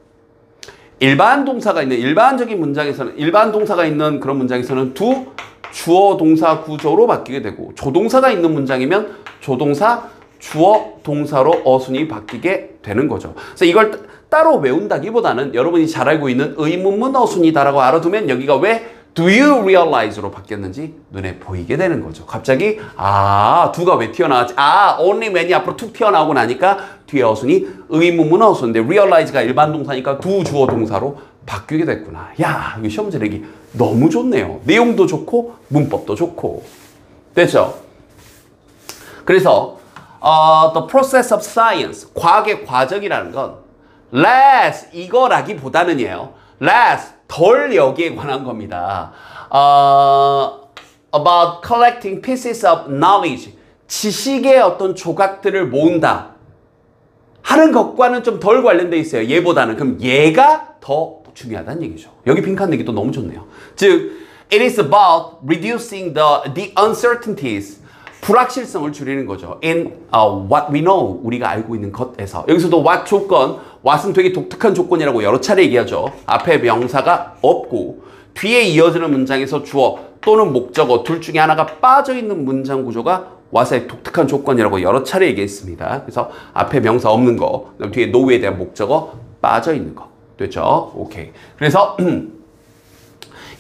일반 동사가 있는 일반적인 문장에서는 일반 동사가 있는 그런 문장에서는 두 주어 동사 구조로 바뀌게 되고 조동사가 있는 문장이면 조동사 주어 동사로 어순이 바뀌게 되는 거죠. 그래서 이걸 따로 외운다기보다는 여러분이 잘 알고 있는 의문문 어순이다라고 알아두면 여기가 왜 do you realize로 바뀌었는지 눈에 보이게 되는 거죠. 갑자기 do가 왜 튀어나왔지? only when이 앞으로 툭 튀어나오고 나니까 뒤에 어순이 의문문 어순인데 realize가 일반 동사니까 두 주어 동사로 바뀌게 됐구나. 야, 이 시험지 내기 너무 좋네요. 내용도 좋고 문법도 좋고. 됐죠? 그래서 the process of science, 과학의 과정이라는 건 less 이거라기보다는이에요. less 덜 여기에 관한 겁니다. About collecting pieces of knowledge, 지식의 어떤 조각들을 모은다 하는 것과는 좀 덜 관련돼 있어요. 얘보다는. 그럼 얘가 더 중요하다는 얘기죠. 여기 빈칸 내기도 너무 좋네요. 즉, it is about reducing the uncertainties, 불확실성을 줄이는 거죠. In what we know, 우리가 알고 있는 것에서. 여기서도 what 조건, what은 되게 독특한 조건이라고 여러 차례 얘기하죠. 앞에 명사가 없고 뒤에 이어지는 문장에서 주어 또는 목적어 둘 중에 하나가 빠져있는 문장 구조가 what의 독특한 조건이라고 여러 차례 얘기했습니다. 그래서 앞에 명사 없는 거, 그다음 뒤에 know에 대한 목적어 빠져있는 거. 됐죠? 오케이. 그래서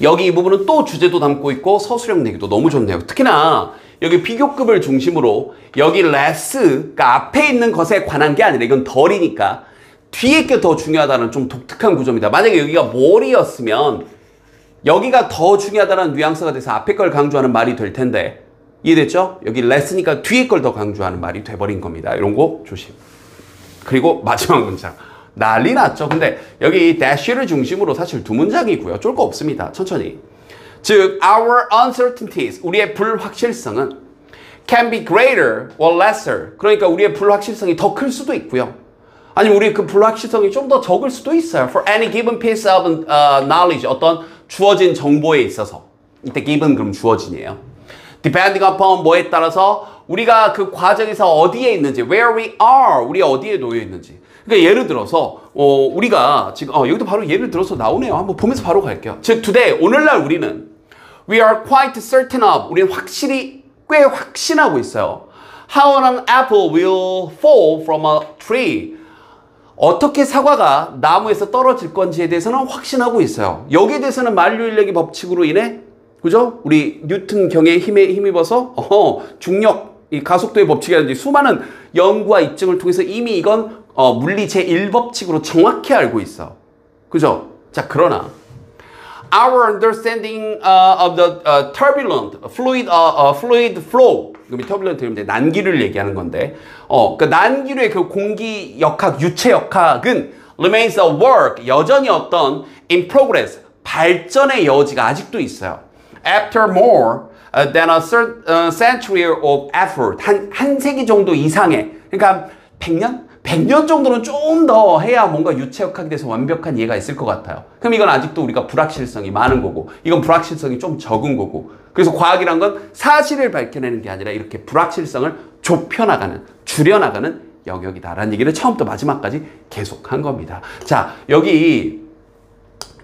여기 이 부분은 또 주제도 담고 있고 서술형 내기도 너무 좋네요. 특히나 여기 비교급을 중심으로 여기 less가 앞에 있는 것에 관한 게 아니라 이건 덜이니까 뒤에 게 더 중요하다는 좀 독특한 구조입니다. 만약에 여기가 more이었으면 여기가 더 중요하다는 뉘앙스가 돼서 앞에 걸 강조하는 말이 될 텐데 이해됐죠? 여기 less니까 뒤에 걸 더 강조하는 말이 돼버린 겁니다. 이런 거 조심. 그리고 마지막 문장. 난리 났죠? 근데 여기 dash를 중심으로 사실 두 문장이고요. 쫄 거 없습니다. 천천히. 즉, our uncertainties, 우리의 불확실성은 can be greater or lesser. 그러니까 우리의 불확실성이 더 클 수도 있고요. 아니면 우리의 그 불확실성이 좀 더 적을 수도 있어요. For any given piece of knowledge, 어떤 주어진 정보에 있어서. 이때 given 그럼 주어진이에요. Depending upon 뭐에 따라서 우리가 그 과정에서 어디에 있는지, where we are, 우리 어디에 놓여 있는지. 그러니까 예를 들어서 우리가 지금 여기도 바로 예를 들어서 나오네요. 한번 보면서 바로 갈게요. 즉, today, 오늘날 우리는 we are quite certain of, 우리는 확실히 꽤 확신하고 있어요. How an apple will fall from a tree. 어떻게 사과가 나무에서 떨어질 건지에 대해서는 확신하고 있어요. 여기에 대해서는 만류인력의 법칙으로 인해 그죠? 우리 뉴튼 경에 힘입어서 중력, 이 가속도의 법칙이라든지 수많은 연구와 입증을 통해서 이미 이건 물리 제1법칙으로 정확히 알고 있어. 그죠? 자, 그러나 our understanding of the turbulent fluid flow, 그럼 turbulent는 이제 난기류를 얘기하는 건데, 그러니까 난기류의 그 공기 역학, 유체 역학은 remains a work, 여전히 어떤 in progress, 발전의 여지가 아직도 있어요. After more than a century of effort, 한 세기 정도 이상의, 그러니까 100년 정도는 좀 더 해야 뭔가 유체역학에 대해서 완벽한 이해가 있을 것 같아요. 그럼 이건 아직도 우리가 불확실성이 많은 거고, 이건 불확실성이 좀 적은 거고. 그래서 과학이란 건 사실을 밝혀내는 게 아니라 이렇게 불확실성을 좁혀나가는, 줄여나가는 영역이다라는 얘기를 처음부터 마지막까지 계속한 겁니다. 자, 여기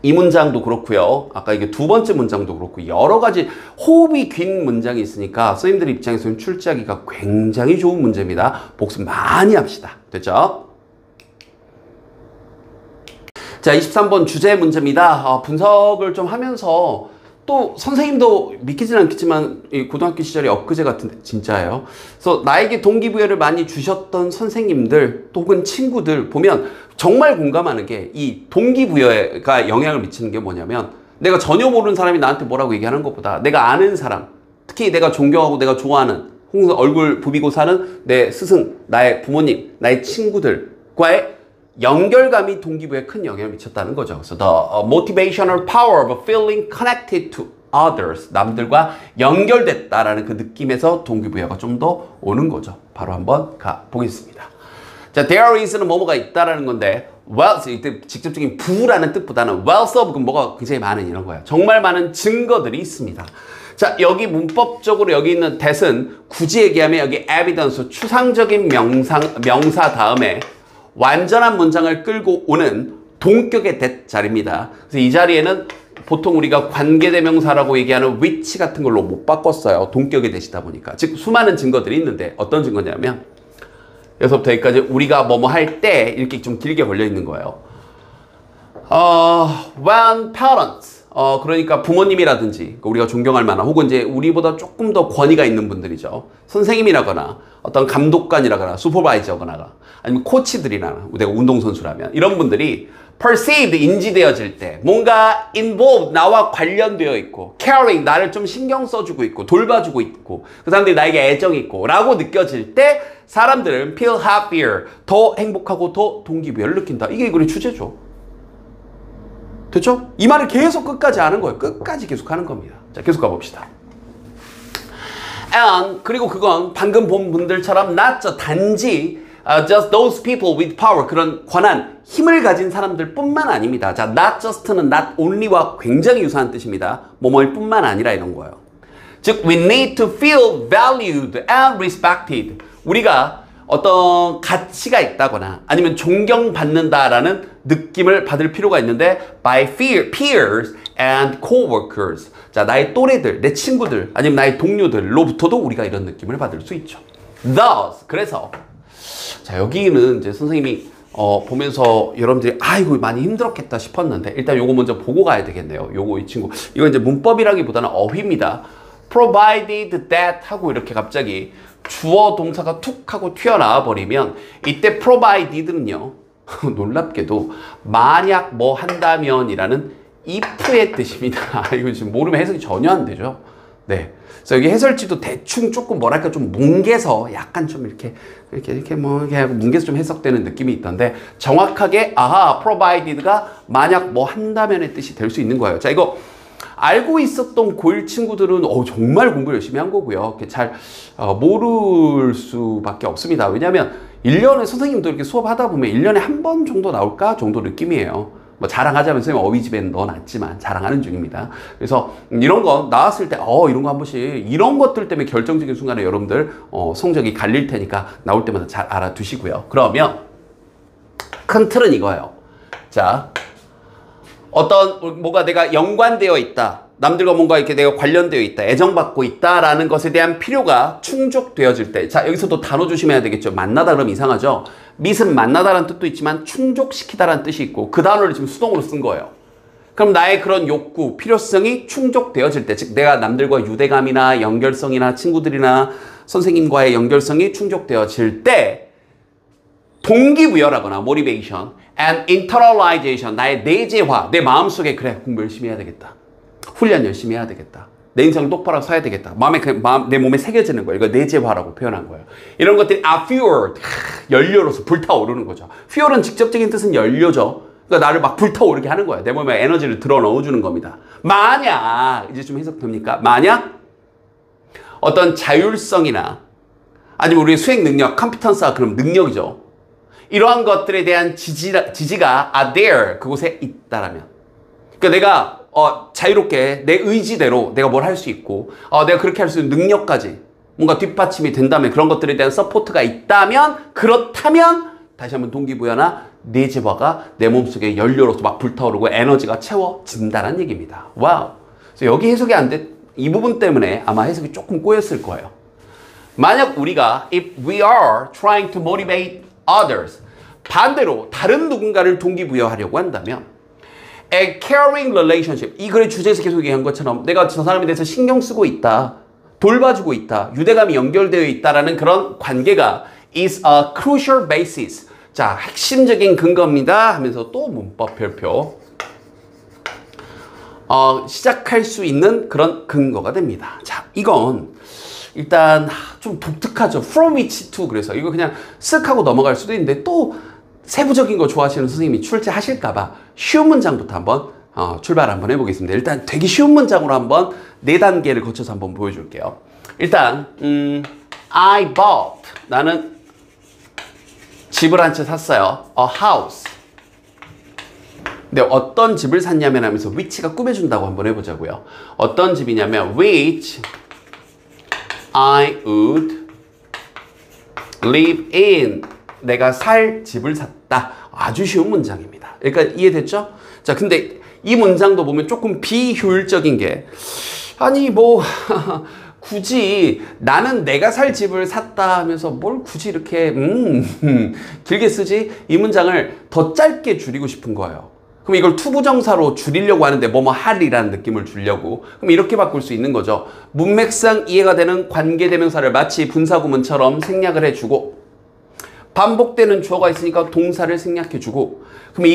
이 문장도 그렇고요. 아까 이게 두 번째 문장도 그렇고 여러 가지 호흡이 긴 문장이 있으니까 선생님들 입장에서는 출제하기가 굉장히 좋은 문제입니다. 복습 많이 합시다. 됐죠? 자, 23번 주제 문제입니다. 분석을 좀 하면서 또 선생님도 믿기진 않겠지만 이 고등학교 시절이 엊그제 같은데 진짜예요. 그래서 나에게 동기부여를 많이 주셨던 선생님들 또 혹은 친구들 보면 정말 공감하는 게 이 동기부여가 영향을 미치는 게 뭐냐면 내가 전혀 모르는 사람이 나한테 뭐라고 얘기하는 것보다 내가 아는 사람, 특히 내가 존경하고 내가 좋아하는 항상 얼굴 부비고 사는 내 스승, 나의 부모님, 나의 친구들과의 연결감이 동기부여에 큰 영향을 미쳤다는 거죠. 그래서 the motivational power of feeling connected to others, 남들과 연결됐다라는 그 느낌에서 동기부여가 좀 더 오는 거죠. 바로 한번 가보겠습니다. 자, there is는 뭐뭐가 있다라는 건데 wealth, 이때 직접적인 부라는 뜻보다는 wealth of 뭐가 굉장히 많은 이런 거예요. 정말 많은 증거들이 있습니다. 자, 여기 문법적으로 여기 있는 that은 굳이 얘기하면 여기 evidence, 추상적인 명사 다음에 완전한 문장을 끌고 오는 동격의 that 자리입니다. 그래서 이 자리에는 보통 우리가 관계대명사라고 얘기하는 which 같은 걸로 못 바꿨어요. 동격의 that이다 보니까. 즉 수많은 증거들이 있는데 어떤 증거냐면 여기서부터 여기까지 우리가 뭐뭐 할 때 이렇게 좀 길게 걸려 있는 거예요. When parents, 그러니까 부모님이라든지 우리가 존경할 만한 혹은 이제 우리보다 조금 더 권위가 있는 분들이죠. 선생님이라거나 어떤 감독관이라거나 슈퍼바이저거나 아니면 코치들이나 내가 운동선수라면 이런 분들이 perceived, 인지되어질 때 뭔가 involved, 나와 관련되어 있고 caring, 나를 좀 신경 써주고 있고 돌봐주고 있고 그 사람들이 나에게 애정이 있고 라고 느껴질 때 사람들은 feel happier, 더 행복하고 더 동기부여를 느낀다. 이게 우리 주제죠. 됐죠? 이 말을 계속 끝까지 하는 거예요. 끝까지 계속 하는 겁니다. 자, 계속 가봅시다. And, 그리고 그건 방금 본 분들처럼 not just 단지 just those people with power, 그런 권한, 힘을 가진 사람들 뿐만 아닙니다. 자, not just는 not only와 굉장히 유사한 뜻입니다. 뭐뭐일 뿐만 아니라 이런 거예요. 즉, we need to feel valued and respected. 우리가 어떤 가치가 있다거나 아니면 존경받는다라는 느낌을 받을 필요가 있는데 by peers and coworkers. 자, 나의 또래들, 내 친구들 아니면 나의 동료들로부터도 우리가 이런 느낌을 받을 수 있죠. Thus, 그래서 자, 여기는 이제 선생님이 보면서 여러분들이 아이고 많이 힘들었겠다 싶었는데 일단 요거 먼저 보고 가야 되겠네요. 요거 이 친구 이거 이제 문법이라기보다는 어휘입니다. provided that 하고 이렇게 갑자기 주어 동사가 툭 하고 튀어나와 버리면 이때 provided는요 놀랍게도 만약 뭐 한다면 이라는 if의 뜻입니다. 이거 지금 모르면 해석이 전혀 안 되죠. 네. 그래서 여기 해설지도 대충 조금 뭐랄까 좀 뭉개서 약간 좀 이렇게 뭐 이렇게 뭉개서 좀 해석되는 느낌이 있던데 정확하게 아하 provided가 만약 뭐 한다면의 뜻이 될 수 있는 거예요. 자, 이거 알고 있었던 고1 친구들은 정말 공부 열심히 한 거고요. 잘 모를 수밖에 없습니다. 왜냐하면 1년에 선생님도 이렇게 수업하다 보면 1년에 한 번 정도 나올까 정도 느낌이에요. 뭐 자랑하자면 선생님 어휘집에는 넣어놨지만 자랑하는 중입니다. 그래서 이런 거 나왔을 때 이런 거 한 번씩 이런 것들 때문에 결정적인 순간에 여러분들 성적이 갈릴 테니까 나올 때마다 잘 알아두시고요. 그러면 큰 틀은 이거예요. 자, 어떤 뭐가 내가 연관되어 있다. 남들과 뭔가 이렇게 내가 관련되어 있다. 애정받고 있다라는 것에 대한 필요가 충족되어질 때. 자, 여기서도 단어 조심해야 되겠죠. 만나다 그러면 이상하죠. mit은 만나다라는 뜻도 있지만 충족시키다라는 뜻이 있고 그 단어를 지금 수동으로 쓴 거예요. 그럼 나의 그런 욕구, 필요성이 충족되어질 때, 즉 내가 남들과 유대감이나 연결성이나 친구들이나 선생님과의 연결성이 충족되어질 때 동기부여라거나 motivation and internalization, 나의 내재화, 내 마음속에 그래 공부 열심히 해야 되겠다. 훈련 열심히 해야 되겠다. 내 인생을 똑바로 써야 되겠다. 내 몸에 새겨지는 거예요. 이거 내재화라고 표현한 거예요. 이런 것들이 fueled, 연료로서 불타오르는 거죠. fuel은 직접적인 뜻은 연료죠. 그러니까 나를 막 불타오르게 하는 거야. 내 몸에 에너지를 들어 넣어주는 겁니다. 만약, 이제 좀 해석됩니까? 만약 어떤 자율성이나 아니면 우리의 수행 능력, 컴피턴스가 그럼 능력이죠. 이러한 것들에 대한 지지가 are there, 그곳에 있다라면. 그러니까 내가 자유롭게 내 의지대로 내가 뭘 할 수 있고 내가 그렇게 할 수 있는 능력까지 뭔가 뒷받침이 된다면 그런 것들에 대한 서포트가 있다면 그렇다면 다시 한번 동기부여나 내재화가 내 몸속에 연료로서 막 불타오르고 에너지가 채워진다는 얘기입니다. 와우. 그래서 여기 해석이 안 돼. 이 부분 때문에 아마 해석이 조금 꼬였을 거예요. 만약 우리가 if we are trying to motivate others 반대로 다른 누군가를 동기부여하려고 한다면 a caring relationship 이 글의 주제에서 계속 얘기한 것처럼 내가 저 사람에 대해서 신경 쓰고 있다. 돌봐주고 있다. 유대감이 연결되어 있다라는 그런 관계가 is a crucial basis. 자, 핵심적인 근거입니다 하면서 또 문법 별표 시작할 수 있는 그런 근거가 됩니다. 자, 이건 일단 좀 독특하죠. From which to 그래서 이거 그냥 쓱 하고 넘어갈 수도 있는데 또 세부적인 거 좋아하시는 선생님이 출제하실까봐 쉬운 문장부터 한번 출발 한번 해보겠습니다. 일단 되게 쉬운 문장으로 한번 4단계를 거쳐서 한번 보여줄게요. 일단 I bought 나는 집을 한 채 샀어요. A house. 근데 어떤 집을 샀냐면 하면서 which가 꾸며준다고 한번 해보자고요. 어떤 집이냐면 which I would live in. 내가 살 집을 샀다. 아주 쉬운 문장입니다. 그러니까 이해됐죠? 자, 근데 이 문장도 보면 조금 비효율적인 게 아니 뭐 굳이 나는 내가 살 집을 샀다 하면서 뭘 굳이 이렇게 길게 쓰지? 이 문장을 더 짧게 줄이고 싶은 거예요. 그럼 이걸 투부정사로 줄이려고 하는데 뭐뭐 할이라는 느낌을 주려고 그럼 이렇게 바꿀 수 있는 거죠. 문맥상 이해가 되는 관계대명사를 마치 분사구문처럼 생략을 해주고 반복되는 주어가 있으니까 동사를 생략해주고 그럼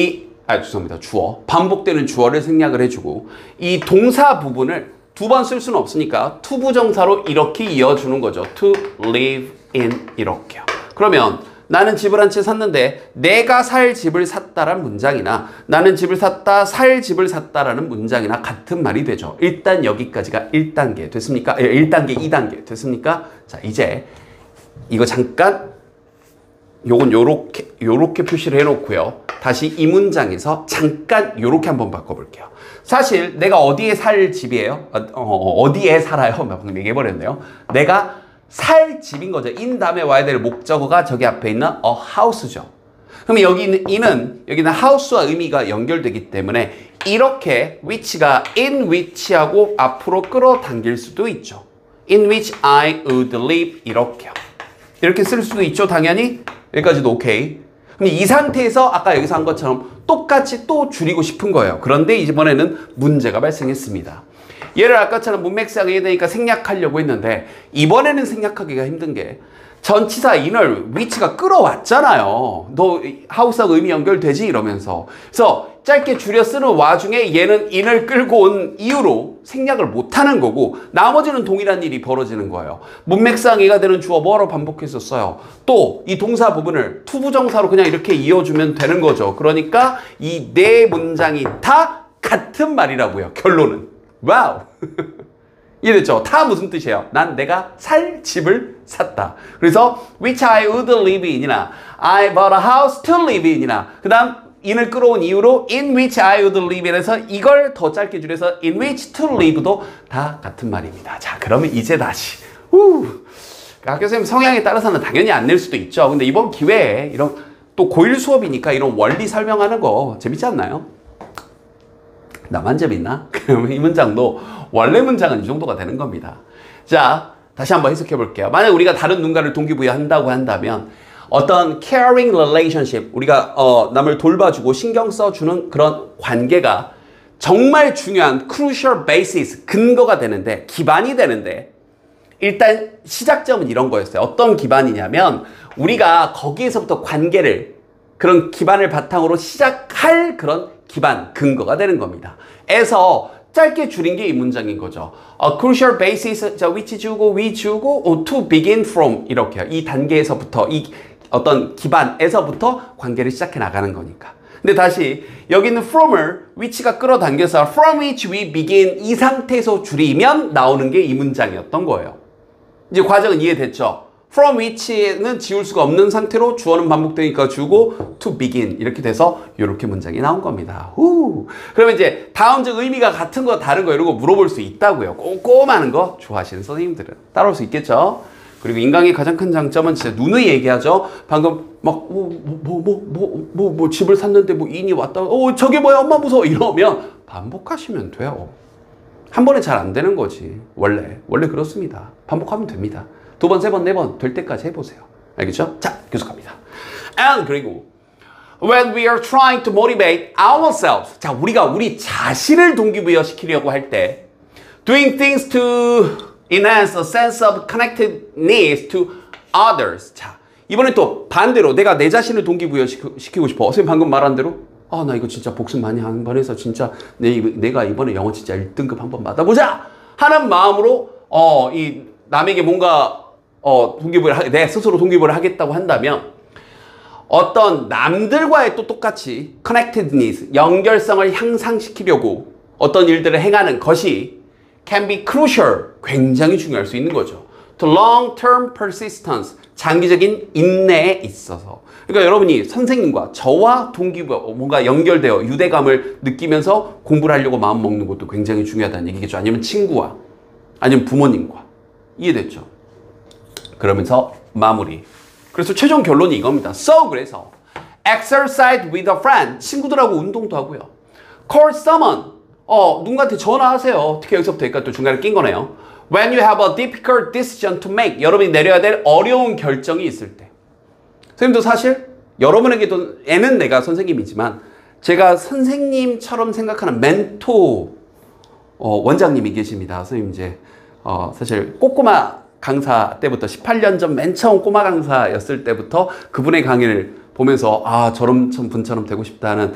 죄송합니다. 주어. 반복되는 주어를 생략을 해주고 이 동사 부분을 두 번 쓸 수는 없으니까 투부정사로 이렇게 이어주는 거죠. To live in 이렇게요. 그러면 나는 집을 한 채 샀는데 내가 살 집을 샀다라는 문장이나 나는 집을 샀다, 살 집을 샀다라는 문장이나 같은 말이 되죠. 일단 여기까지가 1단계 됐습니까? 1단계, 2단계 됐습니까? 자, 이제 이거 잠깐 요건 요렇게 표시를 해놓고요. 다시 이 문장에서 잠깐 요렇게 한번 바꿔볼게요. 사실 내가 어디에 살 집이에요? 어디에 살아요? 방금 얘기해버렸네요. 내가 살 집인 거죠. in 다음에 와야 될 목적어가 저기 앞에 있는 a house죠. 그럼 여기는 여기는 house와 의미가 연결되기 때문에 이렇게 which가 in which하고 앞으로 끌어당길 수도 있죠. in which I would live 이렇게요. 이렇게 쓸 수도 있죠. 당연히 여기까지도 오케이. 그럼 이 상태에서 아까 여기서 한 것처럼 똑같이 또 줄이고 싶은 거예요. 그런데 이번에는 문제가 발생했습니다. 얘를 아까처럼 문맥상 이해되니까 생략하려고 했는데 이번에는 생략하기가 힘든 게 전치사 in을 which가 끌어왔잖아요. 너 house하고 의미 연결되지? 이러면서. 그래서 짧게 줄여 쓰는 와중에 얘는 in을 끌고 온 이유로 생략을 못하는 거고 나머지는 동일한 일이 벌어지는 거예요. 문맥상 이해가 되는 주어 뭐로 반복해서 써요. 또 이 동사 부분을 투부정사로 그냥 이렇게 이어주면 되는 거죠. 그러니까 이 네 문장이 다 같은 말이라고요. 결론은. 와우. 이해됐죠? 다 무슨 뜻이에요? 난 내가 살 집을 샀다. 그래서 which I would live in이나 I bought a house to live in이나 그 다음 in을 끌어온 이유로 in which I would live in에서 이걸 더 짧게 줄여서 in which to live도 다 같은 말입니다. 자, 그러면 이제 다시 학교 선생님 성향에 따라서는 당연히 안 낼 수도 있죠. 근데 이번 기회에 이런 또 고1 수업이니까 이런 원리 설명하는 거 재밌지 않나요? 나만 재밌나? 그러면 이 문장도 원래 문장은 이 정도가 되는 겁니다. 자, 다시 한번 해석해 볼게요. 만약 우리가 다른 누군가를 동기부여한다고 한다면 어떤 caring relationship, 우리가 남을 돌봐주고 신경 써주는 그런 관계가 정말 중요한 crucial basis, 근거가 되는데, 기반이 되는데 일단 시작점은 이런 거였어요. 어떤 기반이냐면 우리가 거기에서부터 관계를 그런 기반을 바탕으로 시작할 그런 기반, 근거가 되는 겁니다. 에서 짧게 줄인 게 이 문장인 거죠. crucial basis, 자, which 주고, we 주고, to begin from 이렇게요. 이 단계에서부터, 이 어떤 기반에서부터 관계를 시작해 나가는 거니까. 근데 다시 여기는 from을 which가 끌어당겨서 from which we begin 이 상태에서 줄이면 나오는 게 이 문장이었던 거예요. 이제 과정은 이해됐죠? from which는 지울 수가 없는 상태로 주어는 반복되니까 주고 to begin 이렇게 돼서 이렇게 문장이 나온 겁니다. 그러면 이제 다음적 의미가 같은 거 다른 거 이런 거 물어볼 수 있다고요. 꼼꼼하는 거 좋아하시는 선생님들은 따라올 수 있겠죠. 그리고 인강의 가장 큰 장점은 진짜 누누이 얘기하죠. 방금 막 집을 샀는데 뭐 인이 왔다. 저게 뭐야 엄마 무서워 이러면 반복하시면 돼요. 한 번에 잘 안 되는 거지. 원래 그렇습니다. 반복하면 됩니다. 두 번, 세 번, 네 번 될 때까지 해보세요. 알겠죠? 자, 계속합니다. And 그리고 when we are trying to motivate ourselves. 자, 우리가 우리 자신을 동기부여시키려고 할 때 doing things to enhance a sense of connectedness to others. 자, 이번엔 또 반대로 내가 내 자신을 동기부여시키고 싶어. 선생님 방금 말한 대로 나 이거 진짜 복습 많이 한 번 해서 진짜 내가 이번에 영어 진짜 1등급 한번 받아보자 하는 마음으로 이 남에게 뭔가 내 스스로 동기부여를 하겠다고 한다면 어떤 남들과의 또 똑같이 connectedness, 연결성을 향상시키려고 어떤 일들을 행하는 것이 can be crucial, 굉장히 중요할 수 있는 거죠. to long-term persistence, 장기적인 인내에 있어서. 그러니까 여러분이 선생님과 저와 동기부여, 뭔가 연결되어 유대감을 느끼면서 공부를 하려고 마음먹는 것도 굉장히 중요하다는 얘기겠죠. 아니면 친구와, 아니면 부모님과. 이해됐죠? 그러면서 마무리. 그래서 최종 결론이 이겁니다. So, 그래서 exercise with a friend, 친구들하고 운동도 하고요. Call someone, 누군가한테 전화하세요. 특히 여기서부터 여기까지 또 중간에 낀 거네요. When you have a difficult decision to make, 여러분이 내려야 될 어려운 결정이 있을 때. 선생님도 사실 여러분에게도 애는 내가 선생님이지만 제가 선생님처럼 생각하는 멘토 원장님이 계십니다. 선생님 이제 사실 꼬꼬마 강사 때부터 18년 전 맨 처음 꼬마 강사였을 때부터 그분의 강의를 보면서 저런 분처럼 되고 싶다는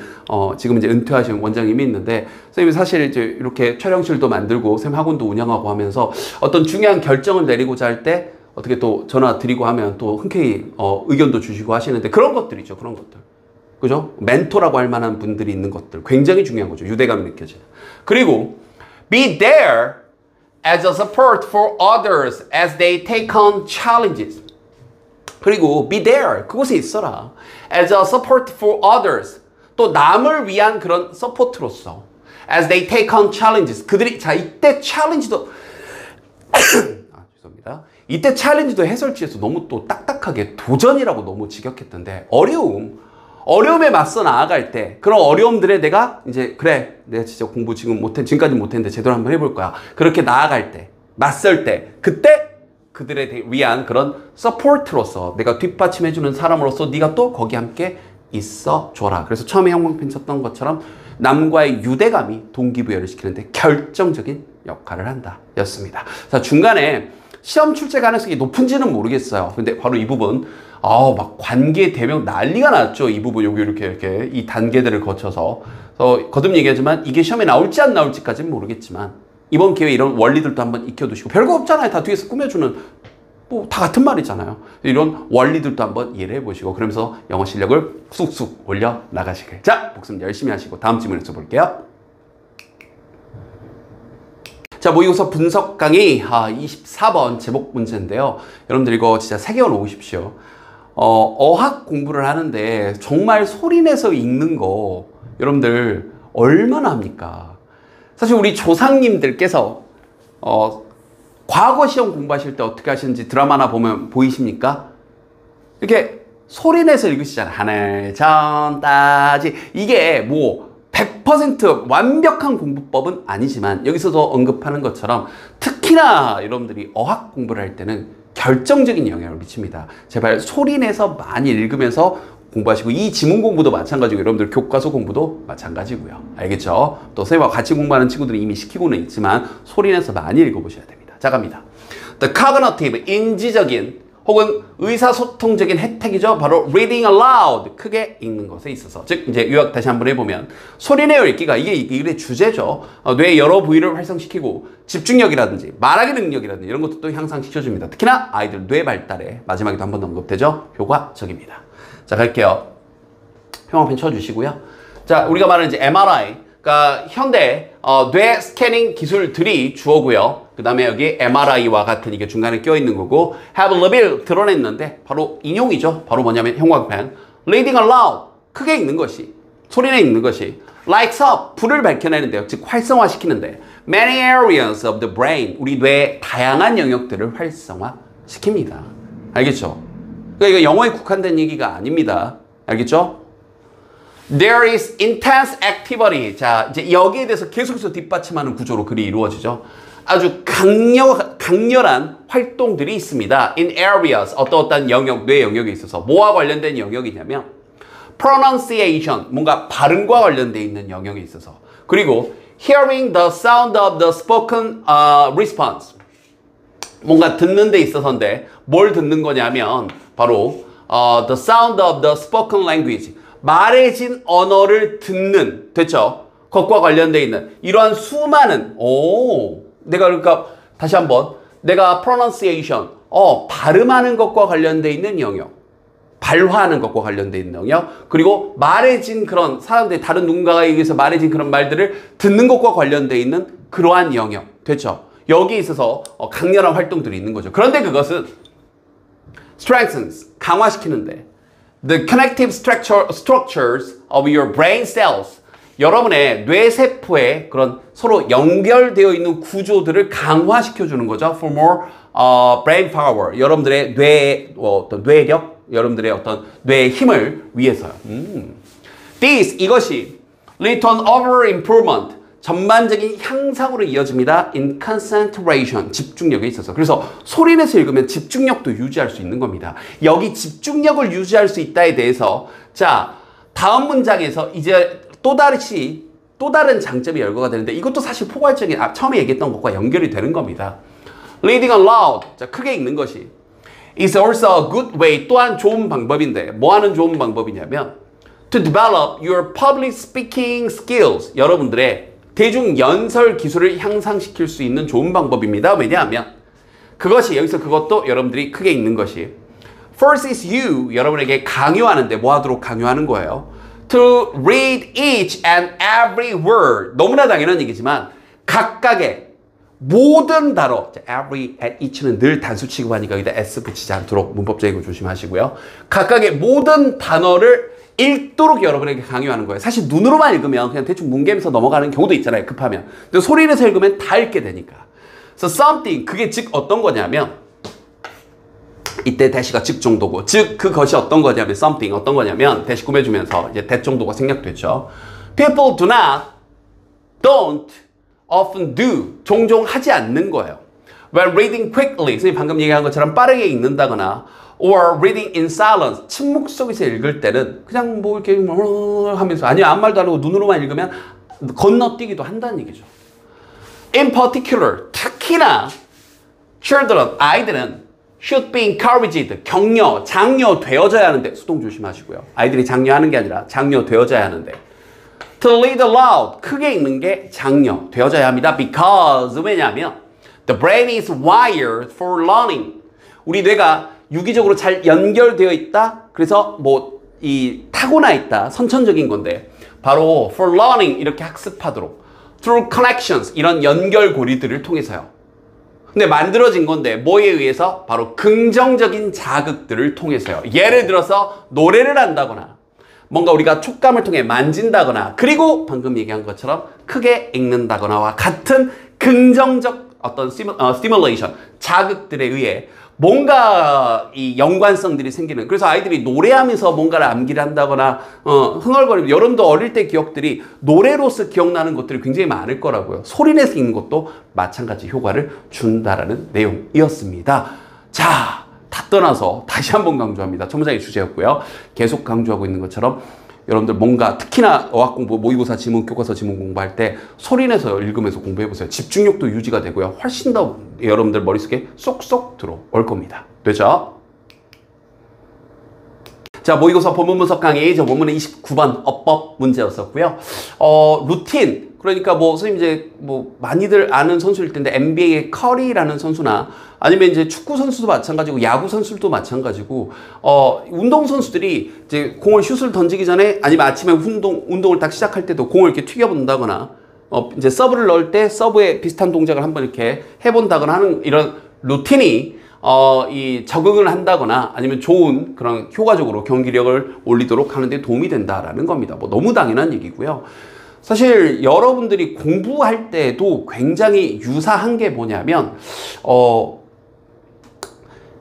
지금 이제 은퇴하신 원장님이 있는데 선생님이 사실 이제 이렇게 촬영실도 만들고 선생님 학원도 운영하고 하면서 어떤 중요한 결정을 내리고자 할 때 어떻게 또 전화 드리고 하면 또 흔쾌히 의견도 주시고 하시는데 그런 것들이죠. 그런 것들. 그죠? 멘토라고 할 만한 분들이 있는 것들. 굉장히 중요한 거죠. 유대감이 느껴지는. 그리고 be there as a support for others as they take on challenges. 그리고 be there. 그곳에 있어라. as a support for others. 또 남을 위한 그런 서포트로서 as they take on challenges. 그들이 이때 챌린지도 죄송합니다. 이때 챌린지도 해설지에서 너무 또 딱딱하게 도전이라고 너무 직역했던데 어려움에 맞서 나아갈 때 그런 어려움들에 내가 이제 그래 내가 진짜 공부 지금까지 못했는데 제대로 한번 해볼 거야. 그렇게 나아갈 때 맞설 때 그때 그들에 위한 그런 서포트로서 내가 뒷받침해주는 사람으로서 네가 또 거기 함께 있어줘라. 그래서 처음에 형광펜 쳤던 것처럼 남과의 유대감이 동기부여를 시키는데 결정적인 역할을 한다 였습니다. 자, 중간에 시험 출제 가능성이 높은지는 모르겠어요. 근데 바로 이 부분 막 관계 대명 난리가 났죠. 이 부분 여기 이렇게 이 단계들을 거쳐서 거듭 얘기하지만 이게 시험에 나올지 안 나올지까지는 모르겠지만 이번 기회에 이런 원리들도 한번 익혀두시고 별거 없잖아요. 다 뒤에서 꾸며주는 다 같은 말이잖아요. 이런 원리들도 한번 이해를 해보시고 그러면서 영어 실력을 쑥쑥 올려 나가시길. 자, 복습 열심히 하시고 다음 질문에서 볼게요. 자, 모의고사 분석 강의 24번 제목 문제인데요. 여러분들 이거 진짜 새겨 놓으십시오. 어학 공부를 하는데 정말 소리내서 읽는 거 여러분들 얼마나 합니까? 사실 우리 조상님들께서 과거 시험 공부하실 때 어떻게 하시는지 드라마나 보면 보이십니까? 이렇게 소리내서 읽으시잖아요. 하늘 전 따지. 이게 뭐 100% 완벽한 공부법은 아니지만 여기서도 언급하는 것처럼 특히나 여러분들이 어학 공부를 할 때는 결정적인 영향을 미칩니다. 제발 소리내서 많이 읽으면서 공부하시고 이 지문 공부도 마찬가지고 여러분들 교과서 공부도 마찬가지고요. 알겠죠? 또 선생님과 같이 공부하는 친구들이 이미 시키고는 있지만 소리내서 많이 읽어보셔야 됩니다. 자, 갑니다. The cognitive, 인지적인 혹은 의사소통적인 혜택이죠. 바로 reading aloud, 크게 읽는 것에 있어서. 즉 이제 요약 다시 한번 해보면 소리내어 읽기가 이게 일의 주제죠. 뇌의 여러 부위를 활성시키고 집중력이라든지 말하기 능력이라든지 이런 것도 또 향상시켜줍니다. 특히나 아이들 뇌 발달에 마지막에도 한 번 더 언급되죠. 효과적입니다. 자, 갈게요. 형광펜 쳐주시고요. 자, 우리가 말하는 이제 MRI, 그러니까 현대 뇌 스캐닝 기술들이 주어고요. 그 다음에 여기 MRI와 같은 이게 중간에 껴있는 거고 have revealed 드러냈는데 바로 인용이죠. 바로 뭐냐면 형광펜 reading aloud 크게 읽는 것이 소리내 읽는 것이 lights up 불을 밝혀내는데요. 즉 활성화시키는데 many areas of the brain 우리 뇌의 다양한 영역들을 활성화시킵니다. 알겠죠? 그러니까 이거 영어에 국한된 얘기가 아닙니다. 알겠죠? There is intense activity. 자, 이제 여기에 대해서 계속해서 뒷받침하는 구조로 글이 이루어지죠. 아주 강렬한 활동들이 있습니다. In areas, 어떠한 영역, 뇌 영역에 있어서 뭐와 관련된 영역이냐면 pronunciation, 뭔가 발음과 관련되어 있는 영역에 있어서 그리고 hearing the sound of the spoken response, 뭔가 듣는 데 있어서인데 뭘 듣는 거냐면 바로 the sound of the spoken language, 말해진 언어를 듣는, 됐죠? 것과 관련되어 있는 이러한 수많은 내가 그러니까 다시 한번 내가 pronunciation 발음하는 것과 관련되어 있는 영역, 발화하는 것과 관련되어 있는 영역, 그리고 말해진 그런 사람들이 다른 누군가에 의해서 말해진 그런 말들을 듣는 것과 관련되어 있는 그러한 영역, 됐죠? 여기에 있어서 강렬한 활동들이 있는 거죠. 그런데 그것은 strengthens, 강화시키는데 the connective structures of your brain cells, 여러분의 뇌세포의 그런 서로 연결되어 있는 구조들을 강화시켜주는 거죠. For more brain power, 여러분들의 뇌의 어떤 뇌력, 여러분들의 어떤 뇌의 힘을 위해서요. This, 이것이 lead to an overall improvement, 전반적인 향상으로 이어집니다. In concentration, 집중력에 있어서. 그래서 소리내서 읽으면 집중력도 유지할 수 있는 겁니다. 여기 집중력을 유지할 수 있다에 대해서 자, 다음 문장에서 이제 또 다른 장점이 열거가 되는데 이것도 사실 포괄적인 처음에 얘기했던 것과 연결이 되는 겁니다. Reading aloud, 자, 크게 읽는 것이 is also a good way, 또한 좋은 방법인데 뭐 하는 좋은 방법이냐면 to develop your public speaking skills, 여러분들의 대중 연설 기술을 향상시킬 수 있는 좋은 방법입니다. 왜냐하면 그것이 여기서 그것도 여러분들이 크게 읽는 것이 first is you, 여러분에게 강요하는데 뭐 하도록 강요하는 거예요? To read each and every word, 너무나 당연한 얘기지만 각각의 모든 단어, every and each는 늘 단수 취급하니까 여기다 s 붙이지 않도록 문법적인 거 조심하시고요. 각각의 모든 단어를 읽도록 여러분에게 강요하는 거예요. 사실 눈으로만 읽으면 그냥 대충 뭉개면서 넘어가는 경우도 있잖아요. 급하면. 근데 소리내서 읽으면 다 읽게 되니까. So something, 그게 즉 어떤 거냐면 이때 대시가 즉 정도고, 즉 그것이 어떤 거냐면 something, 어떤 거냐면 대시 꾸며주면서 이제 대 정도가 생략됐죠. People do not, don't, often do, 종종 하지 않는 거예요. When reading quickly, 선생님 방금 얘기한 것처럼 빠르게 읽는다거나 or reading in silence, 침묵 속에서 읽을 때는 그냥 뭐 이렇게 하면서 아니면 아무 말도 안 하고 눈으로만 읽으면 건너뛰기도 한다는 얘기죠. In particular, 특히나 children, 아이들은 should be encouraged, 격려, 장려되어져야 하는데 수동 조심하시고요. 아이들이 장려하는 게 아니라 장려되어져야 하는데 to read aloud, 크게 읽는 게 장려되어져야 합니다. Because, 왜냐하면 the brain is wired for learning, 우리 뇌가 유기적으로 잘 연결되어 있다. 그래서 뭐 이 타고나 있다. 선천적인 건데 바로 for learning, 이렇게 학습하도록 through connections, 이런 연결고리들을 통해서요. 근데 만들어진 건데 뭐에 의해서? 바로 긍정적인 자극들을 통해서요. 예를 들어서 노래를 한다거나 뭔가 우리가 촉감을 통해 만진다거나 그리고 방금 얘기한 것처럼 크게 읽는다거나와 같은 긍정적 어떤 stimulation, 자극들에 의해 뭔가 이 연관성들이 생기는, 그래서 아이들이 노래하면서 뭔가를 암기를 한다거나 흥얼거리면 여러분도 어릴 때 기억들이 노래로서 기억나는 것들이 굉장히 많을 거라고요. 소리내서 읽는 것도 마찬가지 효과를 준다라는 내용이었습니다. 자, 다 떠나서 다시 한번 강조합니다. 첫 문장의 주제였고요. 계속 강조하고 있는 것처럼 여러분들 뭔가 특히나 어학 공부, 모의고사 지문, 교과서 지문 공부할 때 소리내서 읽으면서 공부해보세요. 집중력도 유지가 되고요. 훨씬 더 여러분들 머릿속에 쏙쏙 들어올 겁니다. 되죠? 자, 모의고사 본문 분석 강의, 저 본문은 29번 어법 문제였었고요. 루틴, 그러니까 뭐 선생님 이제 뭐 많이들 아는 선수일 텐데 NBA의 커리라는 선수나 아니면 이제 축구 선수도 마찬가지고 야구 선수도 마찬가지고 운동 선수들이 이제 공을 슛을 던지기 전에 아니면 아침에 운동을 딱 시작할 때도 공을 이렇게 튀겨 본다거나 이제 서브를 넣을 때 서브에 비슷한 동작을 한번 이렇게 해본다거나 하는 이런 루틴이 이 적응을 한다거나 아니면 좋은 그런 효과적으로 경기력을 올리도록 하는 데 도움이 된다라는 겁니다. 뭐 너무 당연한 얘기고요. 사실 여러분들이 공부할 때도 굉장히 유사한 게 뭐냐면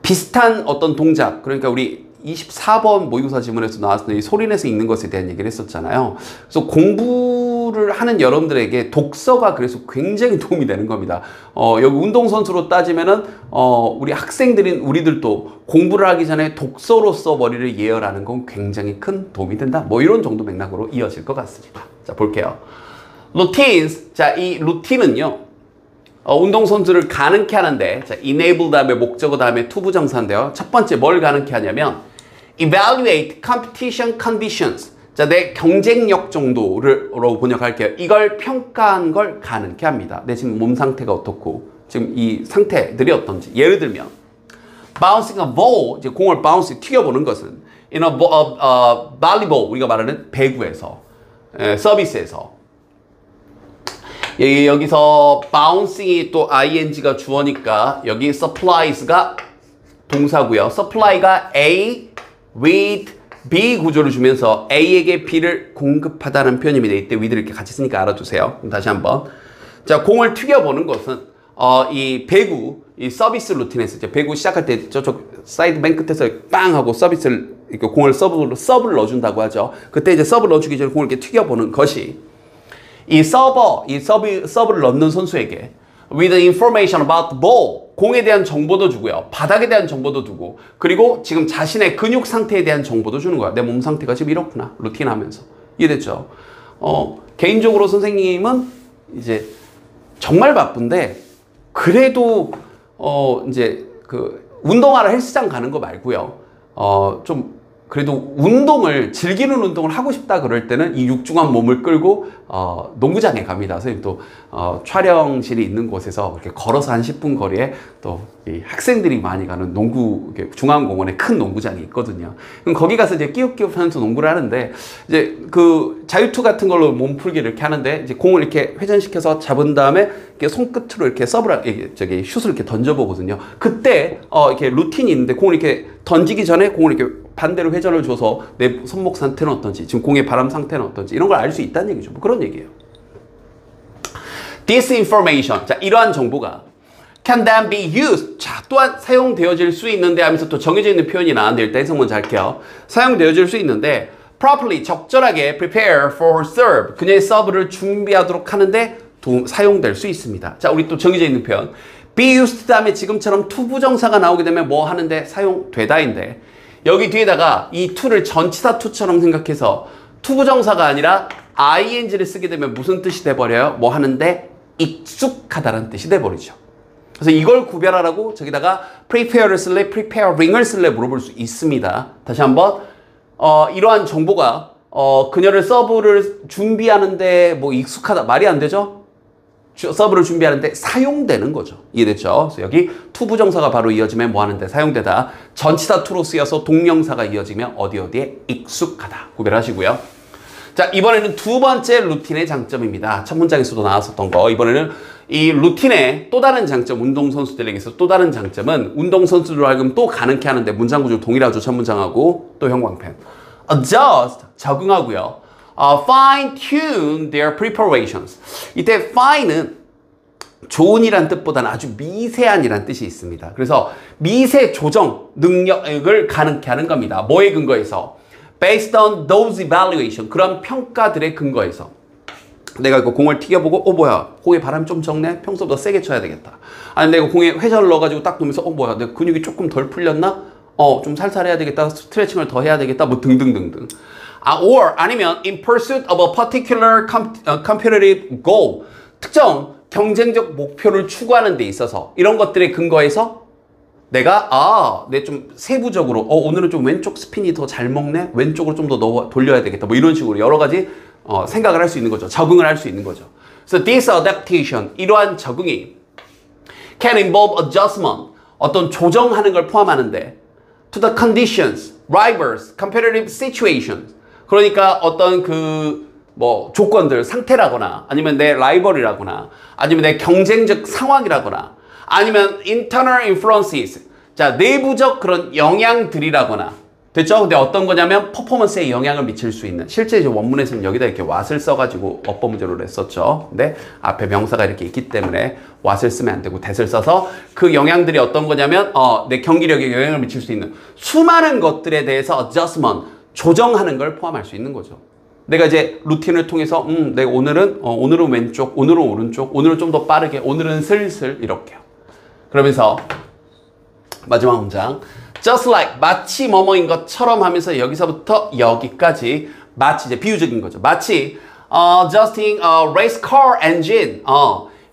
비슷한 어떤 동작, 그러니까 우리 24번 모의고사 지문에서 나왔을 때 소리내서 읽는 것에 대한 얘기를 했었잖아요. 그래서 공부를 하는 여러분들에게 독서가 그래서 굉장히 도움이 되는 겁니다. 여기 운동선수로 따지면은 우리 학생들인 우리들도 공부를 하기 전에 독서로서 머리를 예열하는 건 굉장히 큰 도움이 된다. 뭐 이런 정도 맥락으로 이어질 것 같습니다. 자, 볼게요. routines. 자, 이 루틴은요. 운동선수를 가능케 하는데, 자, enable 다음에 목적어 다음에 투부정사인데요. 첫 번째 뭘 가능케 하냐면 evaluate competition conditions. 자, 내 경쟁력 정도로 번역할게요. 이걸 평가한 걸 가능케 합니다. 내 지금 몸 상태가 어떻고 지금 이 상태들이 어떤지. 예를 들면 bouncing a ball, 이제 공을 bounce 튀겨보는 것은 in a volleyball, 우리가 말하는 배구에서 서비스에서 여기서 bouncing이 또 ing가 주어니까 여기 supplies가 동사고요. supply가 A with B 구조를 주면서 A에게 B를 공급하다는 표현입니다. 이때 with를 이렇게 같이 쓰니까 알아두세요. 그럼 다시 한번. 자, 공을 튀겨보는 것은 이 배구, 이 서비스 루틴에서 이제 배구 시작할 때 저쪽 사이드 맨 끝에서 빵 하고 서비스를 이렇게 공을 서브를 넣어준다고 하죠. 그때 이제 서브를 넣어주기 전에 공을 이렇게 튀겨보는 것이 이 서브를 넣는 선수에게 with information about the ball, 공에 대한 정보도 주고요. 바닥에 대한 정보도 주고, 그리고 지금 자신의 근육 상태에 대한 정보도 주는 거야. 내 몸 상태가 지금 이렇구나. 루틴 하면서. 이해됐죠? 개인적으로 선생님은 이제 정말 바쁜데, 그래도, 이제 운동하러 헬스장 가는 거 말고요. 좀, 그래도 즐기는 운동을 하고 싶다 그럴 때는 이 육중한 몸을 끌고 농구장에 갑니다. 선생님 또 촬영실이 있는 곳에서 이렇게 걸어서 한 10분 거리에 또 이 학생들이 많이 가는 중앙공원에 큰 농구장이 있거든요. 그럼 거기 가서 이제 끼웃끼웃 하면서 농구를 하는데, 이제 그 자유투 같은 걸로 몸풀기를 이렇게 하는데, 이제 공을 이렇게 회전시켜서 잡은 다음에 이렇게 손끝으로 이렇게 슛을 이렇게 던져보거든요. 그때 이렇게 루틴이 있는데, 공을 이렇게 던지기 전에 공을 이렇게 반대로 회전을 줘서 내 손목 상태는 어떤지, 지금 공의 바람 상태는 어떤지, 이런 걸 알 수 있다는 얘기죠. 뭐 그런 얘기예요. This information. 자, 이러한 정보가 can then be used. 자, 또한 사용되어질 수 있는데 하면서 또 정해져 있는 표현이 나왔는데, 일단 해석 먼저 할게요. 사용되어질 수 있는데 properly, 적절하게 prepare for serve. 그녀의 서브를 준비하도록 하는데 사용될 수 있습니다. 자, 우리 또 정해져 있는 표현. be used 다음에 지금처럼 투부정사가 나오게 되면 뭐 하는데 사용되다인데, 여기 뒤에다가 이 to를 전치사 to처럼 생각해서 투부정사가 아니라 ing를 쓰게 되면 무슨 뜻이 돼버려요? 뭐 하는데 익숙하다는 뜻이 돼버리죠. 그래서 이걸 구별하라고 저기다가 prepare를 쓸래, preparing을 쓸래 물어볼 수 있습니다. 다시 한번 이러한 정보가 그녀를 서브를 준비하는데 뭐 익숙하다, 말이 안 되죠? 서브를 준비하는데 사용되는 거죠. 이해됐죠? 그래서 여기 투부정사가 바로 이어지면 뭐 하는데 사용되다, 전치사 투로 쓰여서 동명사가 이어지면 어디에 익숙하다 구별하시고요. 자, 이번에는 두 번째 루틴의 장점입니다. 첫 문장에서도 나왔었던 거. 이번에는 이 루틴의 또 다른 장점, 운동선수들에게 있어서 또 다른 장점은 운동선수들로 하여금 또 가능케 하는데, 문장 구조 동일하죠. 첫 문장하고 또 형광펜. adjust, 적응하고요. fine tune their preparations. 이때 fine은 좋은이란 뜻보다는 아주 미세한이란 뜻이 있습니다. 그래서 미세 조정 능력을 가능케 하는 겁니다. 뭐에 근거해서? based on those evaluation. 그런 평가들의 근거해서. 내가 이거 공을 튀겨보고 뭐야, 공에 바람이 좀 적네? 평소보다 세게 쳐야 되겠다. 아니 내가 공에 회전을 넣어가지고 딱 놓으면서 뭐야, 내 근육이 조금 덜 풀렸나? 좀 살살 해야 되겠다. 스트레칭을 더 해야 되겠다. 뭐 등등등등. or 아니면 in pursuit of a particular competitive goal. 특정 경쟁적 목표를 추구하는 데 있어서 이런 것들의 근거에서 내가 내 좀 세부적으로 오늘은 좀 왼쪽 스핀이 더 잘 먹네? 왼쪽으로 좀 더 돌려야 되겠다. 뭐 이런 식으로 여러 가지 생각을 할 수 있는 거죠. 적응을 할 수 있는 거죠. 그래서 this adaptation, 이러한 적응이 can involve adjustment, 어떤 조정하는 걸 포함하는데 to the conditions, rivals, competitive situations. 그러니까 어떤 뭐 조건들, 상태라거나 아니면 내 라이벌이라거나 아니면 내 경쟁적 상황이라거나 아니면 internal influences. 자, 내부적 그런 영향들이라거나 됐죠? 근데 어떤 거냐면 퍼포먼스에 영향을 미칠 수 있는 실제 이제 원문에서는 여기다 이렇게 what을 써가지고 어법 문제로 냈었죠. 근데 앞에 명사가 이렇게 있기 때문에 what을 쓰면 안 되고 that을 써서 그 영향들이 어떤 거냐면 내 경기력에 영향을 미칠 수 있는 수많은 것들에 대해서 adjustment, 조정하는 걸 포함할 수 있는 거죠. 내가 이제 루틴을 통해서 내가 오늘은 왼쪽, 오늘은 오른쪽, 오늘은 좀 더 빠르게, 오늘은 슬슬 이렇게요. 그러면서 마지막 문장 just like 마치 뭐뭐인 것처럼 하면서 여기서부터 여기까지 마치 이제 비유적인 거죠. 마치 adjusting a race car engine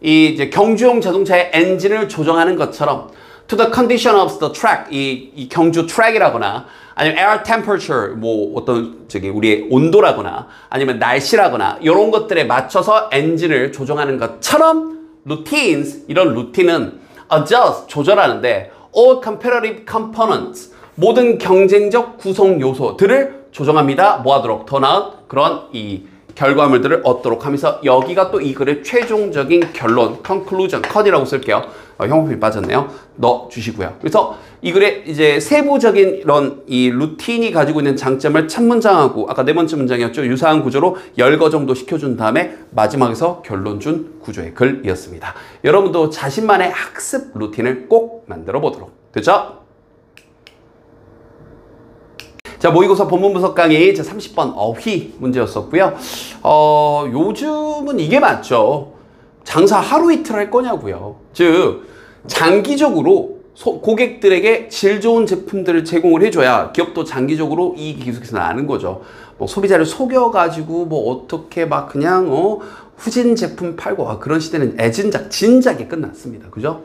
이 이제 경주용 자동차의 엔진을 조정하는 것처럼 to the condition of the track 이 경주 트랙이라거나 아니면 air temperature 뭐 어떤 우리의 온도라거나 아니면 날씨라거나 이런 것들에 맞춰서 엔진을 조정하는 것처럼 routines 이런 루틴은 adjust 조절하는데 all competitive components 모든 경쟁적 구성 요소들을 조정합니다. 뭐 하도록 더 나은 그런 이 결과물들을 얻도록 하면서 여기가 또 이 글의 최종적인 결론 conclusion 컷이라고 쓸게요. 형용품이 빠졌네요. 넣어 주시고요. 그래서 이 글의 이제 세부적인 이런 이 루틴이 가지고 있는 장점을 첫 문장하고 아까 네 번째 문장이었죠. 유사한 구조로 열거 정도 시켜준 다음에 마지막에서 결론 준 구조의 글이었습니다. 여러분도 자신만의 학습 루틴을 꼭 만들어 보도록. 됐죠? 자, 모의고사 본문 분석 강의 제 30번 어휘 문제였었고요. 요즘은 이게 맞죠. 장사 하루 이틀 할 거냐고요. 즉 장기적으로 고객들에게 질 좋은 제품들을 제공을 해줘야 기업도 장기적으로 이익이 계속해서 나는 거죠. 뭐 소비자를 속여가지고 뭐 어떻게 막 그냥 후진 제품 팔고 그런 시대는 애진작 진작에 끝났습니다. 그죠?